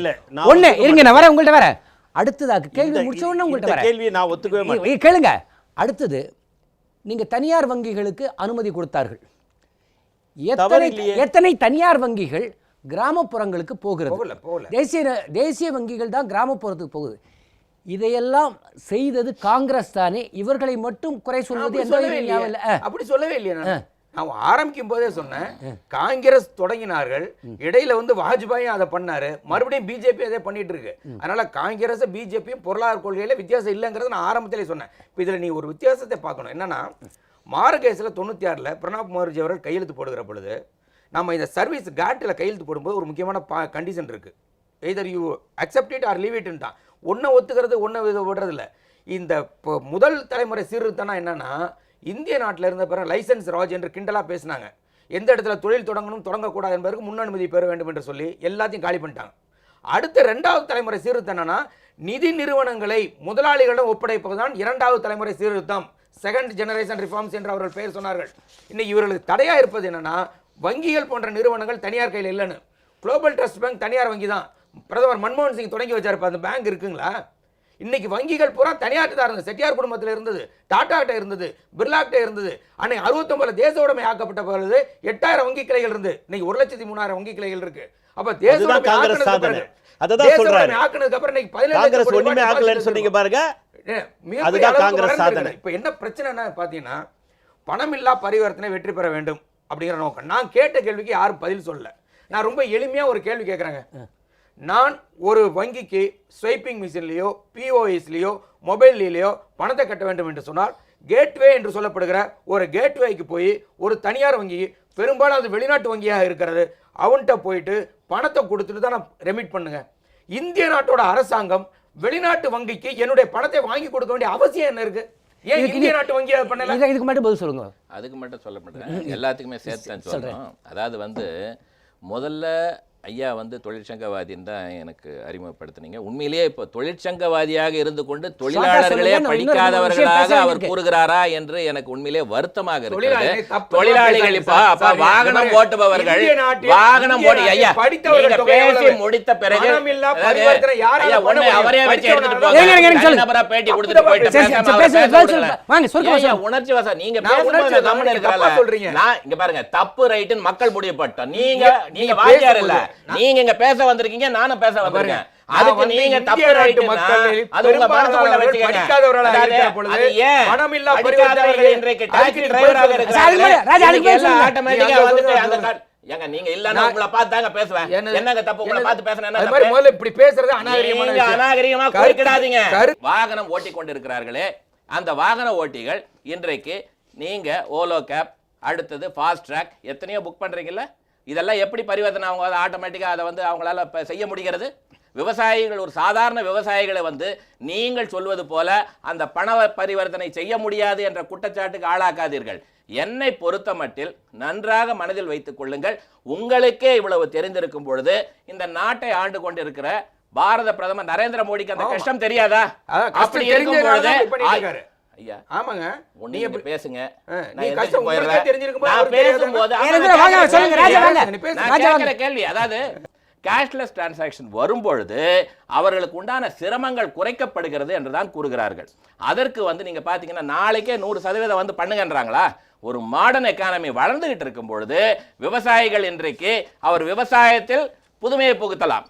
S1: இருங்க, நான் வரேன், உங்கள்கிட்ட வரேன். அடுத்ததாக கேள்வி முடிச்ச உடனே உங்கள்கிட்ட வரேன்.
S3: கேள்வி நான் ஒத்துக்கவே மாட்டேன்.
S1: கேளுங்க. அடுத்தது, நீங்க தனியார் வங்கிகளுக்கு அனுமதி கொடுத்தார்கள். எத்தனை தனியார் வங்கிகள் கிராமப்புறங்களுக்கு போகிறது? தேசிய வங்கிகள் தான் கிராமப்புறத்துக்கு போகுது. இதையெல்லாம் செய்தது காங்கிரஸ் தானே. இவர்களை மட்டும் குறை சொல்வது
S2: அப்படி சொல்லவே இல்லையா? நான் ஆரம்பிக்கும் போதே சொன்னேன், காங்கிரஸ் தொடங்கினார்கள், இடையில வந்து வாஜ்பாயும் அதை பண்ணாரு, மறுபடியும் பிஜேபி அதை பண்ணிட்டு இருக்கு. அதனால காங்கிரஸ் பிஜேபியும் பொருளாதார கொள்கையில வித்தியாசம் இல்லைங்கிறது நான் ஆரம்பத்திலே சொன்னேன். இப்போ இதுல நீ ஒரு வித்தியாசத்தை பார்க்கணும். என்னன்னா, மார்கேஸில் 96 பிரணாப் முகர்ஜி அவர்கள் கையெழுத்து போடுகிற பொழுது நம்ம இந்த சர்வீஸ் காட்டில் கையெழுத்து போடும்போது ஒரு முக்கியமான கண்டிஷன் இருக்கு. Either you accept it or leave இட்ன்ட்டான். ஒன்றை ஒத்துக்கிறது ஒன்றை விடுறதில்ல. இந்த முதல் தலைமுறை சீர்திருத்தம்னா என்னன்னா, இந்திய நாட்டில் இருந்த பிறகு லைசன்ஸ் ராஜ் என்று கிண்டலாக பேசினாங்க. எந்த இடத்துல தொழில் தொடங்கக்கூடாது என்பதற்கு முன்னனுமதி பெற வேண்டும் என்று சொல்லி எல்லாத்தையும் காலி பண்ணிட்டாங்க. அடுத்த 2வது தலைமுறை சீர்திருத்தம் என்னன்னா, நிதி நிறுவனங்களை முதலாளிகளிடம் ஒப்படைப்பதுதான் 2வது தலைமுறை சீர்திருத்தம், செகண்ட் ஜெனரேஷன் ரிஃபார்ம்ஸ் என்று அவர்கள் பெயர் சொன்னார்கள். இன்னைக்கு இவர்களுக்கு தடையாக இருப்பது என்னன்னா, வங்கிகள் போன்ற நிறுவனங்கள் தனியார் கையில் இல்லைன்னு. குளோபல் ட்ரஸ்ட் பேங்க் தனியார் வங்கி தான், பிரதமர் மன்மோகன் சிங் தொடங்கி வச்சாருப்பா. அந்த பேங்க் இருக்குங்களா? இன்னைக்கு வங்கிகள் பூரா தனியார்ட்ட தான் இருந்தது. செட்டியார் குடும்பத்தில் இருந்தது, டாடா கிட்ட இருந்தது, பிர்லா கிட்ட இருந்தது. அன்னைக்கு 69 தேச உடைமை ஆக்கப்பட்ட பொழுது 8000 வங்கி கிளைகள் இருந்து, இன்னைக்கு 1,03,000 வங்கி கிளைகள் இருக்கு. அப்ப தேச உடைமை ஆக்குனதுக்கு அப்புறம் இன்னைக்கு 17
S3: ஒண்ணுமே ஆக்கலன்னு சொன்னீங்க பாருங்க. அதுதான் காங்கிரஸ் சாதனை.
S2: இப்ப என்ன பிரச்சனைன்னா பாத்தீங்கன்னா, பணமில்லா பரிவர்த்தனை வெற்றி பெற வேண்டும் அப்படிங்கிற நோக்கம். நான் கேட்ட கேள்விக்கு யாரும் பதில் சொல்லல. நான் ரொம்ப எளிமையா ஒரு கேள்வி கேட்கறேங்க. நான் ஒரு வங்கிக்கு ஸ்வைப்பிங் மிஷின்லையோ பிஓஎஸ்லையோ மொபைல்லையோ பணத்தை கட்ட வேண்டும் என்று சொன்னால், கேட்வே என்று சொல்லப்படுகிற ஒரு கேட்வேக்கு போய் ஒரு தனியார் வங்கி, பெரும்பாலும் அது வெளிநாட்டு வங்கியாக இருக்கிறது, அவன்கிட்ட போயிட்டு பணத்தை கொடுத்துட்டு தான் நான் ரெமிட் பண்ணுங்க. இந்திய நாட்டோட அரசாங்கம் வெளிநாட்டு வங்கிக்கு என்னுடைய பணத்தை வாங்கி கொடுக்க வேண்டிய அவசியம் என்ன இருக்கு? ஏன் இந்திய நாட்டு வங்கி அதை பண்ணல?
S1: இதுக்கு மட்டும் பதில் சொல்லுங்க.
S4: அதுக்கு மட்டும் சொல்ல மாட்டேன், எல்லாத்துக்குமே சேர்த்து தான் சொல்லணும். அதாவது வந்து முதல்ல ஐயா வந்து தொழிற்சங்கவாதின்னு தான் எனக்கு அறிமுகப்படுத்தினீங்க. உண்மையிலேயே இப்போ தொழிற்சங்கவாதியாக இருந்து கொண்டு தொழிலாளர்களே படிக்காதவர்களாக அவர் கூறுகிறாரா என்று எனக்கு உண்மையிலே வருத்தமாக இருக்கிறது. தொழிலாளிகள் இப்ப வாகனம் ஓட்டுபவர்கள் வாகனம் ஓட்டி ஐயா பேசி முடித்த பிறகு அவரே வச்சு எடுத்துட்டு போங்க. பேட்டி கொடுத்துட்டு போயிட்டு உணர்ச்சி வசம் நீங்க இங்க பாருங்க, தப்பு ரைட்டுன்னு மக்கள் முடிவு பண்ணிட்டோம். நீங்க வாத்தியார் இல்ல, நீங்க இங்க பேச வந்திருக்கீங்க, நானும் பேச வந்திருக்கேன். அதுக்கு நீங்க தப்பு ரைட் அது உங்க மனசுக்குள்ள வச்சுக்கங்க. அது ஏன் படிக்காதவர்கள் இன்றைக்கு டாக்ஸி டிரைவராக இருக்கிறாங்க, ஆட்டோமேட்டிக்கா வந்துட்டு அந்த ஏங்க நீங்க இல்லன்னா உங்களை பார்த்து தாங்க பேசுவேன். என்னங்க தப்பு? உங்களை பார்த்து பேசுறேன் என்ன தப்பு? முதல்ல இப்படி பேசுறது அநாகரிகமான விஷயம். அநாகரிகமா குறிக்கிடாதீங்க. வாகனம் ஓட்டி கொண்டிருக்கிறார்களே அந்த வாகன ஓட்டிகள் இன்றைக்கு நீங்க ஓலோ கேப், அடுத்தது ஃபாஸ்ட் ட்ராக் எத்தனையோ புக் பண்றீங்கல்ல, இதெல்லாம் எப்படி பரிவர்த்தனை அவங்க ஆட்டோமேட்டிக்காக அதை வந்து அவங்களால செய்ய முடிகிறது? விவசாயிகள், ஒரு சாதாரண விவசாயிகளை வந்து நீங்கள் சொல்வது போல அந்த பண பரிவர்த்தனை செய்ய முடியாது என்ற குற்றச்சாட்டுக்கு ஆளாக்காதீர்கள். என்னை பொறுத்த மட்டில் நன்றாக மனதில் வைத்துக் கொள்ளுங்கள். உங்களுக்கே இவ்வளவு தெரிந்திருக்கும் பொழுது இந்த நாட்டை ஆண்டு கொண்டிருக்கிற பாரத பிரதமர் நரேந்திர மோடிக்கு அந்த கஷ்டம் தெரியாதா? அப்படி இருக்கும் பொழுது ஐயா ஆமாங்க நீங்க பேசுங்க. கேள்வி அதாவது கேஷ்லெஸ் டிரான்சாக்ஷன் வரும்பொழுது அவர்களுக்கு உண்டான சிரமங்கள் குறைக்கப்படுகிறது என்றுதான் கூறுகிறார்கள். அதற்கு வந்து நீங்க பாத்தீங்கன்னா நாளைக்கே 100% வந்து பண்ணுங்கன்றாங்களா? ஒரு மாடர்ன் எக்கானமி வளர்ந்துகிட்டு இருக்கும் பொழுது விவசாயிகள் இன்றைக்கு அவர் விவசாயத்தில் புதுமையை புகுத்தலாம்.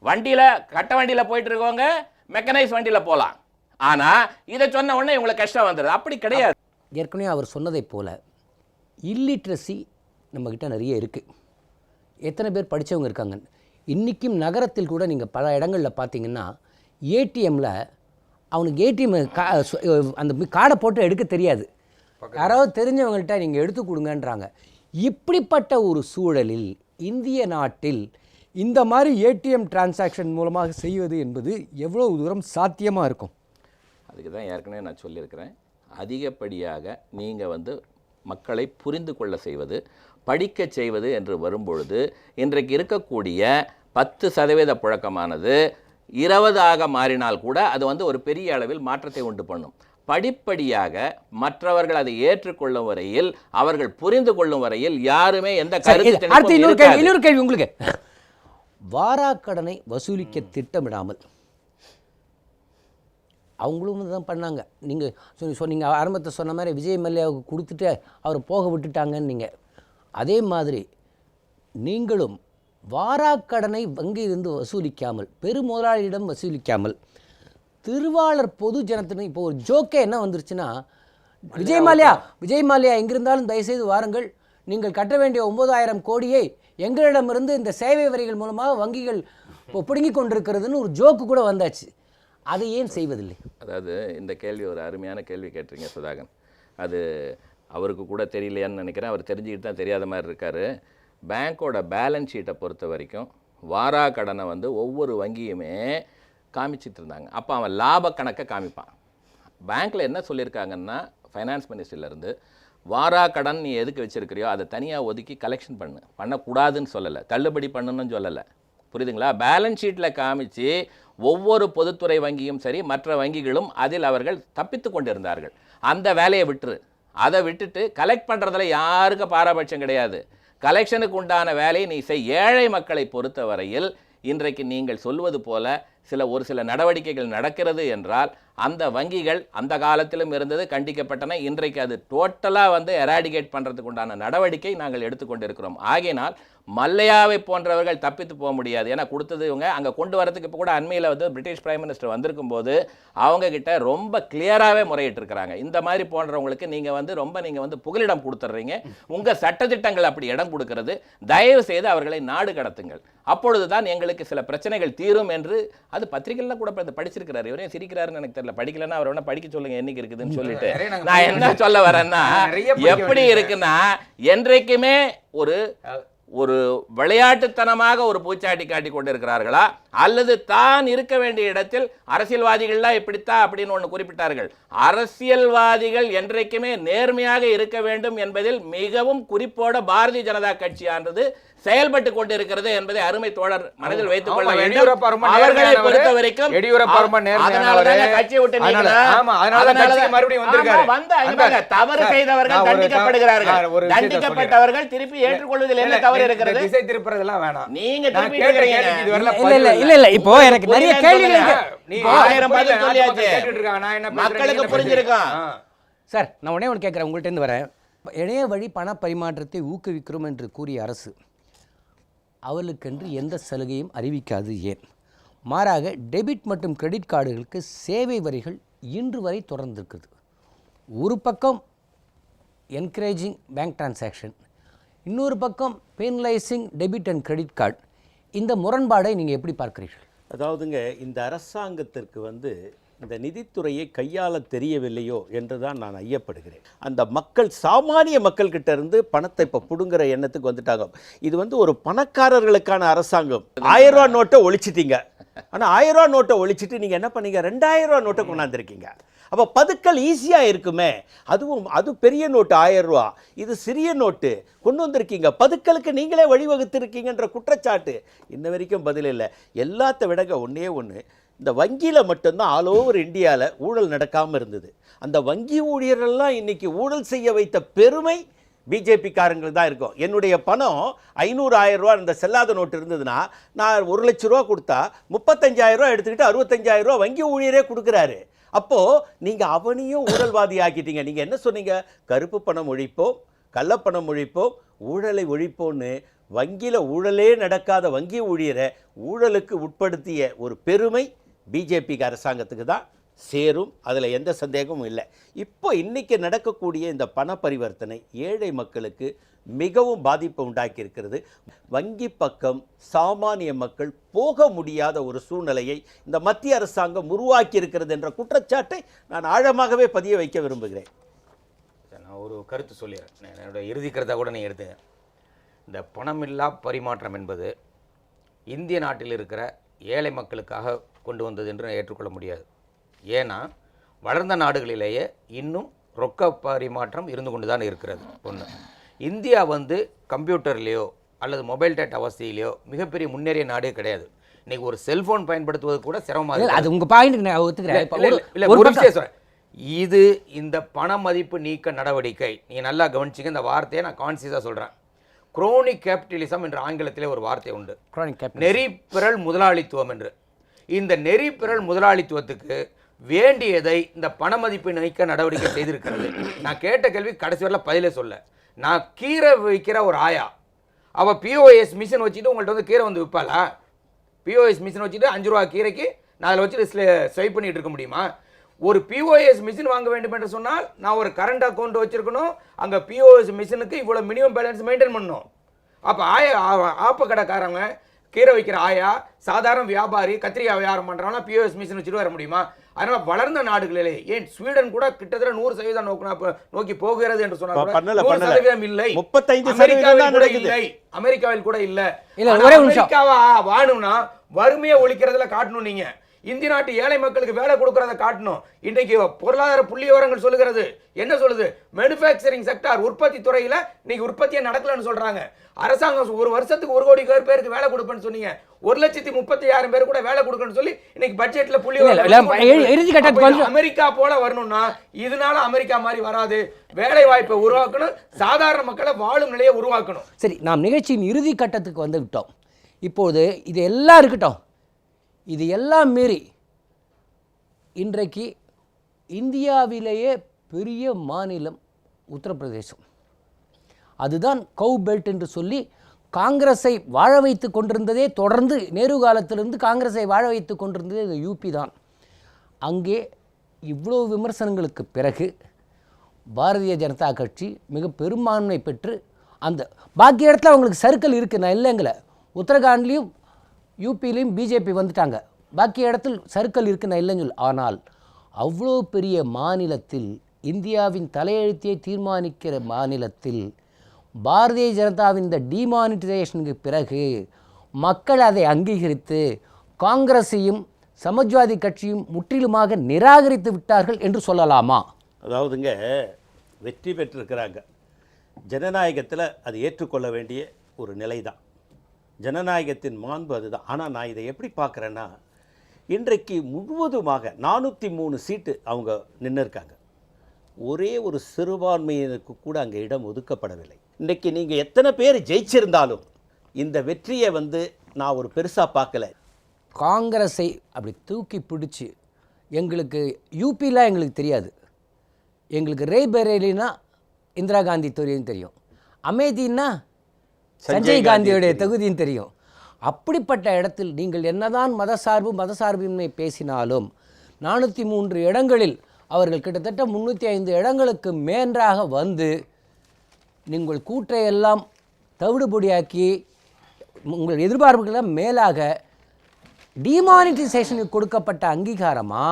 S4: வண்டியில கட்ட வண்டியில போயிட்டு இருக்கவங்க மெக்கனைஸ் வண்டியில போலாம். ஆனா இதை சொன்ன உடனே இவங்களுக்கு கஷ்டம் வந்துடுது. அப்படி கிடையாது.
S1: ஏற்கனவே அவர் சொன்னதை போல இல்லிட்ரஸி நம்மக்கிட்ட நிறைய இருக்குது. எத்தனை பேர் படித்தவங்க இருக்காங்க? இன்றைக்கும் நகரத்தில் கூட நீங்கள் பல இடங்களில் பார்த்தீங்கன்னா ஏடிஎம்மில் அவனுக்கு ஏடிஎம் அந்த கார்டை போட்டு எடுக்க தெரியாது. யாராவது தெரிஞ்சவங்கள்ட்ட நீங்கள் எடுத்து கொடுங்கன்றாங்க. இப்படிப்பட்ட ஒரு சூழலில் இந்திய நாட்டில் இந்த மாதிரி ஏடிஎம் டிரான்சாக்ஷன் மூலமாக செய்வது என்பது எவ்வளோ தூரம் சாத்தியமாக இருக்கும்?
S4: அதுக்கு தான் ஏற்கனவே நான் சொல்லியிருக்கிறேன். அதிகப்படியாக நீங்கள் வந்து மக்களை புரிந்து கொள்ள செய்வது, படிக்க செய்வது என்று வரும்பொழுது இன்றைக்கு இருக்கக்கூடிய 10% புழக்கமானது 20 மாறினால் கூட அது வந்து ஒரு பெரிய அளவில் மாற்றத்தை உண்டு பண்ணும். படிப்படியாக மற்றவர்கள் அதை ஏற்றுக்கொள்ளும் வரையில், அவர்கள் புரிந்து கொள்ளும் வரையில் யாருமே எந்த கருத்து.
S1: இன்னொரு கேள்வி உங்களுக்கு. வாராக்கடனை வசூலிக்க திட்டமிடாமல் அவங்களும் தான் பண்ணாங்க. நீங்கள் சொன்னீங்க ஆரம்பத்தை சொன்ன மாதிரி விஜய் மல்லையாவுக்கு கொடுத்துட்டு அவர் போக விட்டுட்டாங்கன்னு. நீங்கள் அதே மாதிரி நீங்களும் வாராக்கடனை வங்கியிலிருந்து வசூலிக்காமல், பெருமுதலாளியிடம் வசூலிக்காமல், திருவாளர் பொது ஜனத்தின் இப்போ ஒரு ஜோக்கே என்ன வந்துருச்சுன்னா, விஜய் மல்லையா எங்கிருந்தாலும் தயவுசெய்து வாருங்கள், நீங்கள் கட்ட வேண்டிய 9,000 கோடியை எங்களிடமிருந்து இந்த சேவை வரிகள் மூலமாக வங்கிகள் பிடுங்கி கொண்டிருக்கிறதுன்னு ஒரு ஜோக்கு கூட வந்தாச்சு. அதை ஏன் செய்வதில்லை?
S4: அதாவது இந்த கேள்வி ஒரு அருமையான கேள்வி கேட்டிருங்க சுதாகன். அது அவருக்கு கூட தெரியலையான்னு நினைக்கிறேன். அவர் தெரிஞ்சுக்கிட்டு தான் தெரியாத மாதிரி இருக்கார். பேங்க்கோட பேலன்ஸ் ஷீட்டை பொறுத்த வரைக்கும் வாரா கடனை வந்து ஒவ்வொரு வங்கியுமே காமிச்சிட்டு இருந்தாங்க. அப்போ அவன் லாப கணக்கை காமிப்பான். பேங்க்கில் என்ன சொல்லியிருக்காங்கன்னா, ஃபைனான்ஸ் மினிஸ்ட்ரியிலேருந்து வாரா கடன் நீ எதுக்கு வச்சுருக்கிறியோ அதை தனியாக ஒதுக்கி கலெக்ஷன் பண்ணக்கூடாதுன்னு சொல்லலை, தள்ளுபடி பண்ணணும்னு சொல்லலை. புரியுதுங்களா? பேலன்ஸ் ஷீட்டில் காமிச்சு ஒவ்வொரு பொதுத்துறை வங்கியும் சரி மற்ற வங்கிகளும் அதில் அவர்கள் தப்பித்து கொண்டிருந்தார்கள். அந்த வேலையை அதை விட்டுட்டு கலெக்ட் பண்ணுறதுல யாருக்கும் பாரபட்சம் கிடையாது. கலெக்ஷனுக்கு உண்டான வேலையை நீ ஏழை மக்களை பொறுத்த வரையில் இன்றைக்கு நீங்கள் சொல்வது போல ஒரு சில நடவடிக்கைகள் நடக்கிறது என்றால் அந்த வங்கிகள் அந்த காலத்திலும் இருந்தது, கண்டிக்கப்பட்டன. இன்றைக்கு அது டோட்டலாக வந்து எராடிகேட் பண்ணுறதுக்கு உண்டான நடவடிக்கை நாங்கள் எடுத்துக்கொண்டிருக்கிறோம். ஆகையினால் மல்லையாவை போன்றவர்கள் தப்பித்து போக முடியாது. ஏன்னா கொடுத்தது இவங்க அங்கே கொண்டு வரதுக்கு இப்போ கூட அண்மையில் வந்து பிரிட்டிஷ் பிரைம் மினிஸ்டர் வந்திருக்கும் போது அவங்கக்கிட்ட ரொம்ப கிளியராகவே முறையிட்டிருக்கிறாங்க. இந்த மாதிரி போன்றவங்களுக்கு நீங்கள் வந்து புகலிடம் கொடுத்துட்றீங்க, உங்கள் சட்டத்திட்டங்கள் அப்படி இடம் கொடுக்கிறது, தயவு செய்து அவர்களை நாடு கடத்துங்கள், அப்பொழுது தான் எங்களுக்கு சில பிரச்சனைகள் தீரும் என்று. அது பத்திரிகைலாம் கூட படிச்சிருக்கிறாரு. இவரே சிரிக்கிறாருன்னு எனக்கு தெரியல. படிக்கலன்னா அவர் வேணா படிக்க சொல்லுங்க என்னைக்கு இருக்குதுன்னு சொல்லிட்டு. நான் என்ன சொல்ல வரேன்னா, எப்படி இருக்குன்னா என்றைக்குமே ஒரு விளையாட்டுத்தனமாக ஒரு பூச்சாட்டி காட்டி கொண்டிருக்கிறார்களா, அல்லது தான் இருக்க வேண்டிய இடத்தில் அரசியல்வாதிகள்லாம் இப்படித்தான் அப்படின்னு ஒன்று குறிப்பிட்டார்கள். அரசியல்வாதிகள் என்றைக்குமே நேர்மையாக இருக்க வேண்டும் என்பதில் மிகவும் குறிப்போட பாரதிய ஜனதா கட்சியானது செயல்பட்டு கொண்டிருக்கிறது என்பதை அருமை தோழர் மனதில் வைத்துக் கொள்ள வேண்டும். அவர்களை பொறுத்த வரைக்கும் கட்சியை விட்டு தவறு செய்தவர்கள் தண்டிக்கப்படுகிறார்கள். தண்டிக்கப்பட்டவர்கள் திருப்பி ஏற்றுக்கொள்வதில் என்ன தவறு இருக்கிறது?
S2: திசை திருப்புறதெல்லாம் வேணாம்.
S4: நீங்க
S1: இல்ல இப்போ எனக்கு நிறைய கேள்விகள் இருக்கு.
S4: 1000 பதில் சொல்லியாச்சு, மக்களுக்கு புரிஞ்சிருக்கும்.
S1: சார், நான் உடனே ஒன்று கேட்குறேன், உங்கள்கிட்ட இருந்து வரேன். இணைய வழி பண பரிமாற்றத்தை ஊக்குவிக்கிறோம் என்று கூறிய அரசு அவர்களுக்கென்று எந்த சலுகையும் அறிவிக்காது ஏன்? மாறாக டெபிட் மற்றும் கிரெடிட் கார்டுகளுக்கு சேவை வரிகள் இன்று வரை தொடர்ந்திருக்குது. ஒரு பக்கம் என்கரேஜிங் பேங்க் டிரான்சாக்ஷன், இன்னொரு பக்கம் பெனலைசிங் டெபிட் அண்ட் கிரெடிட் கார்டு. இந்த முரண்பாடை நீங்கள் எப்படி பார்க்குறீர்கள்?
S3: அதாவதுங்க, இந்த அரசாங்கத்திற்கு இந்த நிதித்துறையை கையாள தெரியவில்லையோ என்று தான் நான் ஐயப்படுகிறேன். அந்த மக்கள், சாமானிய மக்கள்கிட்ட இருந்து பணத்தை இப்போ பிடுங்குற எண்ணத்துக்கு வந்துட்டாங்க. இது ஒரு பணக்காரர்களுக்கான அரசாங்கம். 1000 ரூபா நோட்டை ஒழிச்சிட்டீங்க. ஆனால் 1000 ரூபா நோட்டை ஒழிச்சிட்டு நீங்கள் என்ன பண்ணீங்க? 2000 ரூபா நோட்டை கொண்டாந்துருக்கீங்க. அப்போ பதுக்கல் ஈஸியாக இருக்குமே. அது பெரிய நோட்டு 1000 ரூபா, இது சிறிய நோட்டு கொண்டு வந்திருக்கீங்க. பதுக்கலுக்கு நீங்களே வழிவகுத்திருக்கீங்கன்ற குற்றச்சாட்டு இன்ன வரைக்கும் பதில் இல்லை. எல்லாத்த விடங்க ஒன்றே ஒன்று, இந்த வங்கியில் மட்டும்தான் ஆல் ஓவர் இந்தியாவில் ஊழல் நடக்காமல் இருந்தது. அந்த வங்கி ஊழியர்கள்லாம் இன்னைக்கு ஊழல் செய்ய வைத்த பெருமை பிஜேபிக்காரங்களுக்கு தான் இருக்கும். என்னுடைய பணம் 500,000 ரூபா இந்த செல்லாத நோட்டு இருந்ததுன்னா நான் 1 லட்ச ரூபா கொடுத்தா 35,000 ரூபா எடுத்துக்கிட்டு 65,000 ரூபா வங்கி ஊழியரே கொடுக்குறாரு. அப்போது நீங்கள் அவனையும் ஊழல்வாதி ஆக்கிட்டீங்க. நீங்கள் என்ன சொன்னீங்க? கருப்பு பணம் ஒழிப்போம், கள்ளப்பணம் ஒழிப்போம், ஊழலை ஒழிப்போன்னு வங்கியில் ஊழலே நடக்காத வங்கி ஊழியரை ஊழலுக்கு உட்படுத்திய ஒரு பெருமை பிஜேபிக்கு அரசாங்கத்துக்கு தான் சேரும். அதில் எந்த சந்தேகமும் இல்லை. இப்போ இன்றைக்கி நடக்கக்கூடிய இந்த பண பரிவர்த்தனை ஏழை மக்களுக்கு மிகவும் பாதிப்பை உண்டாக்கி இருக்கிறது. வங்கி பக்கம் சாமானிய மக்கள் போக முடியாத ஒரு சூழ்நிலையை இந்த மத்திய அரசாங்கம் உருவாக்கி இருக்கிறது என்ற குற்றச்சாட்டை நான் ஆழமாகவே பதிய வைக்க விரும்புகிறேன்.
S2: நான் ஒரு கருத்து சொல்லிடுறேன், என்னோட இறுதி கருத்தாக கூட நீங்கள் எடுத்துங்க. இந்த பணமில்லா பரிமாற்றம் என்பது இந்திய நாட்டில் இருக்கிற ஏழை மக்களுக்காக கொண்டு வந்தது என்று ஏற்றுக்கொள்ள முடியாது. ஏன்னா வளர்ந்த நாடுகளிலேயே இன்னும் ரொக்க பரிமாற்றம் இருந்து கொண்டு தான் இருக்கிறது. ஒன்று, இந்தியா கம்ப்யூட்டர்லேயோ அல்லது மொபைல் டேட்டா வசதியிலையோ மிகப்பெரிய முன்னேறிய நாடே கிடையாது. இன்னைக்கு ஒரு செல்ஃபோன் பயன்படுத்துவது கூட சிரமமாக.
S1: அது உங்கள் பாயிண்ட் நான் ஒத்துக்கிறேன்.
S2: இல்லை, ஒரு விஷயம் சொல்கிறேன். இது இந்த பண மதிப்பு நீக்க நடவடிக்கை, நீங்கள் நல்லா கவனிச்சிங்க. இந்த வார்த்தையை நான் கான்சியஸாக சொல்கிறேன். குரோனிக் கேபிட்டலிசம் என்ற ஆங்கிலத்திலே ஒரு வார்த்தை உண்டு, நெறிப்பிரள் முதலாளித்துவம் என்று. இந்த நெறிப்பிரள் முதலாளித்துவத்துக்கு வேண்டியதை இந்த பண மதிப்பை நீக்க நடவடிக்கை செய்திருக்கிறது. நான் கேட்ட கேள்வி கடைசி வரல பதிலே சொல்ல. நான் கீரை விற்கிற ஒரு ஆயா, அவள் பிஓஎஸ் மிஷின் வச்சுட்டு உங்கள்கிட்ட கீரை விற்பாளா? பிஓஎஸ் மிஷின் வச்சுட்டு 5 ரூபா கீரைக்கு நான் அதில் வச்சுட்டு ஸ்வைப் பண்ணிட்டு இருக்க முடியுமா? ஒரு பிஓஎஸ் மிஷின் வாங்க வேண்டும் என்று சொன்னால் நான் ஒரு கரண்ட் அக்கௌண்ட் வச்சிருக்கணும். அங்கே பிஓஎஸ் மிஷினுக்கு இவ்வளோ மினிமம் பேலன்ஸ் மெயின்டைன் பண்ணணும். அப்போ ஆப்ப கடைக்காரங்க, கீரை வைக்கிற ஆயா, சாதாரண வியாபாரி, கத்திரிக்காய் வியாபாரம் பண்ணுறவங்க பிஓஎஸ் மிஷின் வச்சுட்டு வர முடியுமா? அதனால் வளர்ந்த நாடுகளிலே, ஏன் ஸ்வீடன் கூட கிட்டத்தட்ட 100% நோக்கி போகிறது என்று சொன்னால் இல்லை. 35% அமெரிக்காவில் கூட இல்லை. அமெரிக்காவா வாணும்னா வறுமையை ஒழிக்கிறதுல காட்டணும். நீங்க இந்திய நாட்டு ஏழை மக்களுக்கு வேலை கொடுக்கறத காட்டணும். இன்றைக்கு பொருளாதார புள்ளி விவரங்கள் சொல்லுகிறது. என்ன சொல்லுது? மேனுஃபேக்சரிங் செக்டார், உற்பத்தி துறையில இன்னைக்கு உற்பத்தியே நடக்கலன்னு சொல்றாங்க. அரசாங்கம் ஒரு வருஷத்துக்கு 1 கோடி பேருக்கு வேலை கொடுப்பேன்னு சொன்னீங்க. 1,35,000 பேர் கூட வேலை கொடுக்கணும்னு சொல்லி இன்னைக்கு பட்ஜெட்ல புள்ளி விவரம். அமெரிக்கா போல வரணும்னா இதனால அமெரிக்கா மாதிரி வராது. வேலை வாய்ப்பை உருவாக்கணும், சாதாரண மக்களை வாழும் நிலையை உருவாக்கணும்.
S1: சரி, நாம் நிகழ்ச்சியின் இறுதி கட்டத்துக்கு வந்து விட்டோம். இப்போது இது எல்லாம் இருக்கட்டும், இது எல்லாம் மீறி இன்றைக்கு இந்தியாவிலேயே பெரிய மாநிலம் உத்தரப்பிரதேசம். அதுதான் கவு பெல்ட் என்று சொல்லி காங்கிரஸை வாழ வைத்து கொண்டிருந்ததே, தொடர்ந்து நேரு காலத்திலிருந்து காங்கிரஸை வாழ வைத்து கொண்டிருந்ததே இந்த யூபி தான். அங்கே இவ்வளோ விமர்சனங்களுக்கு பிறகு பாரதிய ஜனதா கட்சி மிக பெரும்பான்மை பெற்று, அந்த பாக்கி இடத்துல அவங்களுக்கு சர்க்கிள் இருக்குது, நான் இல்லைங்களே. உத்தரகாண்ட்லேயும் யூபிலையும் பிஜேபி வந்துட்டாங்க, பாக்கி இடத்தில் சர்க்கிள் இருக்குது, நான் இல்லைன்னு சொல்லி. ஆனால் அவ்வளோ பெரிய மாநிலத்தில், இந்தியாவின் தலையெழுத்தியை தீர்மானிக்கிற மாநிலத்தில் பாரதிய ஜனதாவின் இந்த டிமானிட்டைசேஷனுக்கு பிறகு மக்கள் அதை அங்கீகரித்து காங்கிரஸையும் சமாஜ்வாதி கட்சியும் முற்றிலுமாக நிராகரித்து விட்டார்கள் என்று சொல்லலாமா?
S3: அதாவதுங்க, வெற்றி பெற்றிருக்கிறாங்க. ஜனநாயகத்தில் அது ஏற்றுக்கொள்ள வேண்டிய ஒரு நிலை தான். ஜனநாயகத்தின் மாண்பு அதுதான். ஆனால் நான் இதை எப்படி பார்க்குறேன்னா, இன்றைக்கு முழுவதுமாக 403 சீட்டு அவங்க நின்று இருக்காங்க. ஒரே ஒரு சிறுபான்மையினருக்கு கூட அங்கே இடம் ஒதுக்கப்படவில்லை. இன்றைக்கி நீங்கள் எத்தனை பேர் ஜெயிச்சிருந்தாலும் இந்த வெற்றியை நான் ஒரு பெருசாக பார்க்கல.
S1: காங்கிரஸை அப்படி தூக்கி பிடிச்சி, எங்களுக்கு யூபிலாம் எங்களுக்கு தெரியாது, எங்களுக்கு ரேபரேலினா இந்திரா காந்தி தொகுதியும் தெரியும், அமேதின்னா சஞ்சய் காந்தியுடைய தொகுதியும் தெரியும். அப்படிப்பட்ட இடத்தில் நீங்கள் என்னதான் மதசார்பின்மை பேசினாலும் 403 இடங்களில் அவர்கள் கிட்டத்தட்ட 305 இடங்களுக்கு மேன்றாக வந்து நீங்கள் கூற்றையெல்லாம் தவிடுபொடியாக்கி உங்கள் எதிர்பார்ப்புகளெல்லாம் மேலாக டிமானிட்டைசேஷனுக்கு கொடுக்கப்பட்ட அங்கீகாரமா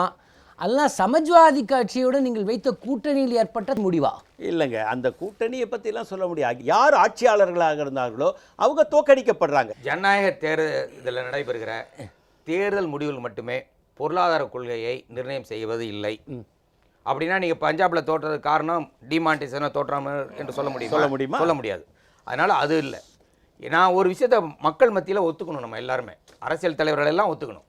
S1: அல்ல சமாஜ்வாதி கட்சியோடு நீங்கள் வைத்த கூட்டணியில் ஏற்பட்ட முடிவா?
S3: இல்லைங்க, அந்த கூட்டணியை பற்றிலாம் சொல்ல முடியாது. யார் ஆட்சியாளர்களாக இருந்தார்களோ அவங்க தோற்கடிக்கப்படுறாங்க.
S2: ஜனநாயக தேர்தலில் நடைபெறுகிற தேர்தல் முடிவுகள் மட்டுமே பொருளாதார கொள்கையை நிர்ணயம் செய்வது இல்லை. அப்படின்னா நீங்கள் பஞ்சாபில் தோற்றதுக்கு காரணம் டிமானிட்டைசேஷனை தோற்றாம என்று சொல்ல முடியுமா? சொல்ல முடியாது. அதனால் அது இல்லை. நான் ஒரு விஷயத்தை மக்கள் மத்தியில் ஒத்துக்கணும். நம்ம எல்லாருமே அரசியல் தலைவர்கள் எல்லாம் ஒத்துக்கணும்.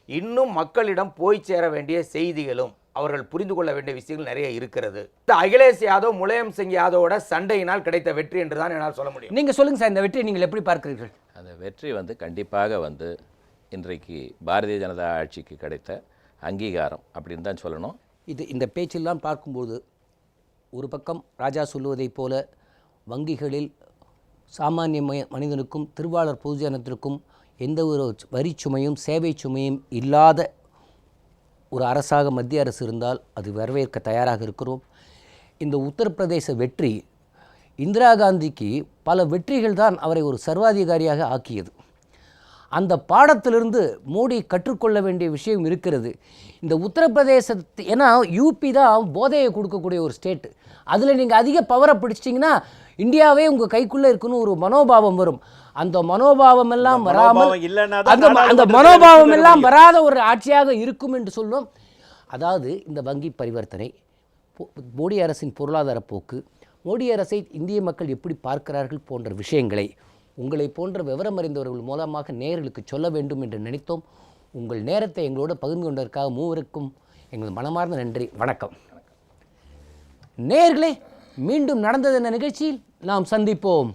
S2: இன்னும் மக்களிடம் போய் சேர வேண்டிய செய்திகளும் அவர்கள் புரிந்து கொள்ள வேண்டிய விஷயங்கள் நிறைய இருக்கிறது. இந்த அகிலேஷ் யாதவ் முலாயம் சிங் யாதவோட சண்டையினால் கிடைத்த வெற்றி என்று தான் என்னால் சொல்ல முடியும்.
S1: நீங்கள் சொல்லுங்கள் சார், இந்த வெற்றியை நீங்கள் எப்படி பார்க்கிறீர்கள்?
S4: அந்த வெற்றி கண்டிப்பாக இன்றைக்கு பாரதிய ஜனதா ஆட்சிக்கு கிடைத்த அங்கீகாரம் அப்படின்னு தான் சொல்லணும்.
S1: இந்த பேச்செல்லாம் பார்க்கும்போது ஒரு பக்கம் ராஜா சொல்லுவதைப் போல வங்கிகளில் சாமானிய மனிதனுக்கும் திருவாளர் பொதுஜனத்திற்கும் எந்த ஒரு வரி சுமையும் சேவை சுமையும் இல்லாத ஒரு அரசாக மத்திய அரசு இருந்தால் அது வரவேற்க தயாராக இருக்கிறோம். இந்த உத்தரப்பிரதேச வெற்றி இந்திரா காந்திக்கு பல வெற்றிகள் தான் அவரை ஒரு சர்வாதிகாரியாக ஆக்கியது. அந்த பாடத்திலிருந்து மோடி கற்றுக்கொள்ள வேண்டிய விஷயம் இருக்கிறது. இந்த உத்தரப்பிரதேசத்து, ஏன்னா யூபி தான் போதையை கொடுக்கக்கூடிய ஒரு ஸ்டேட்டு, அதில் நீங்கள் அதிக பவரை பிடிச்சிட்டிங்கன்னா இந்தியாவே உங்கள் கைக்குள்ளே இருக்குன்னு ஒரு மனோபாவம் வரும். அந்த மனோபாவம் எல்லாம் வராமல், அந்த மனோபாவம் எல்லாம் வராத ஒரு ஆட்சியாக இருக்கும் என்று சொல்லும். அதாவது இந்த வங்கி பரிவர்த்தனை, மோடி அரசின் பொருளாதார போக்கு, மோடி அரசை இந்திய மக்கள் எப்படி பார்க்கிறார்கள் போன்ற விஷயங்களை உங்களை போன்ற விவரம் அறிந்தவர்கள் மூலமாக நேயர்களுக்கு சொல்ல வேண்டும் என்று நினைத்தோம். உங்கள் நேரத்தை எங்களோடு பகிர்ந்து கொண்டதற்காக மூவருக்கும் எங்கள் மனமார்ந்த நன்றி. வணக்கம். நேயர்களே, மீண்டும் நடந்தது என்ற நிகழ்ச்சியில் நாம் சந்திப்போம்.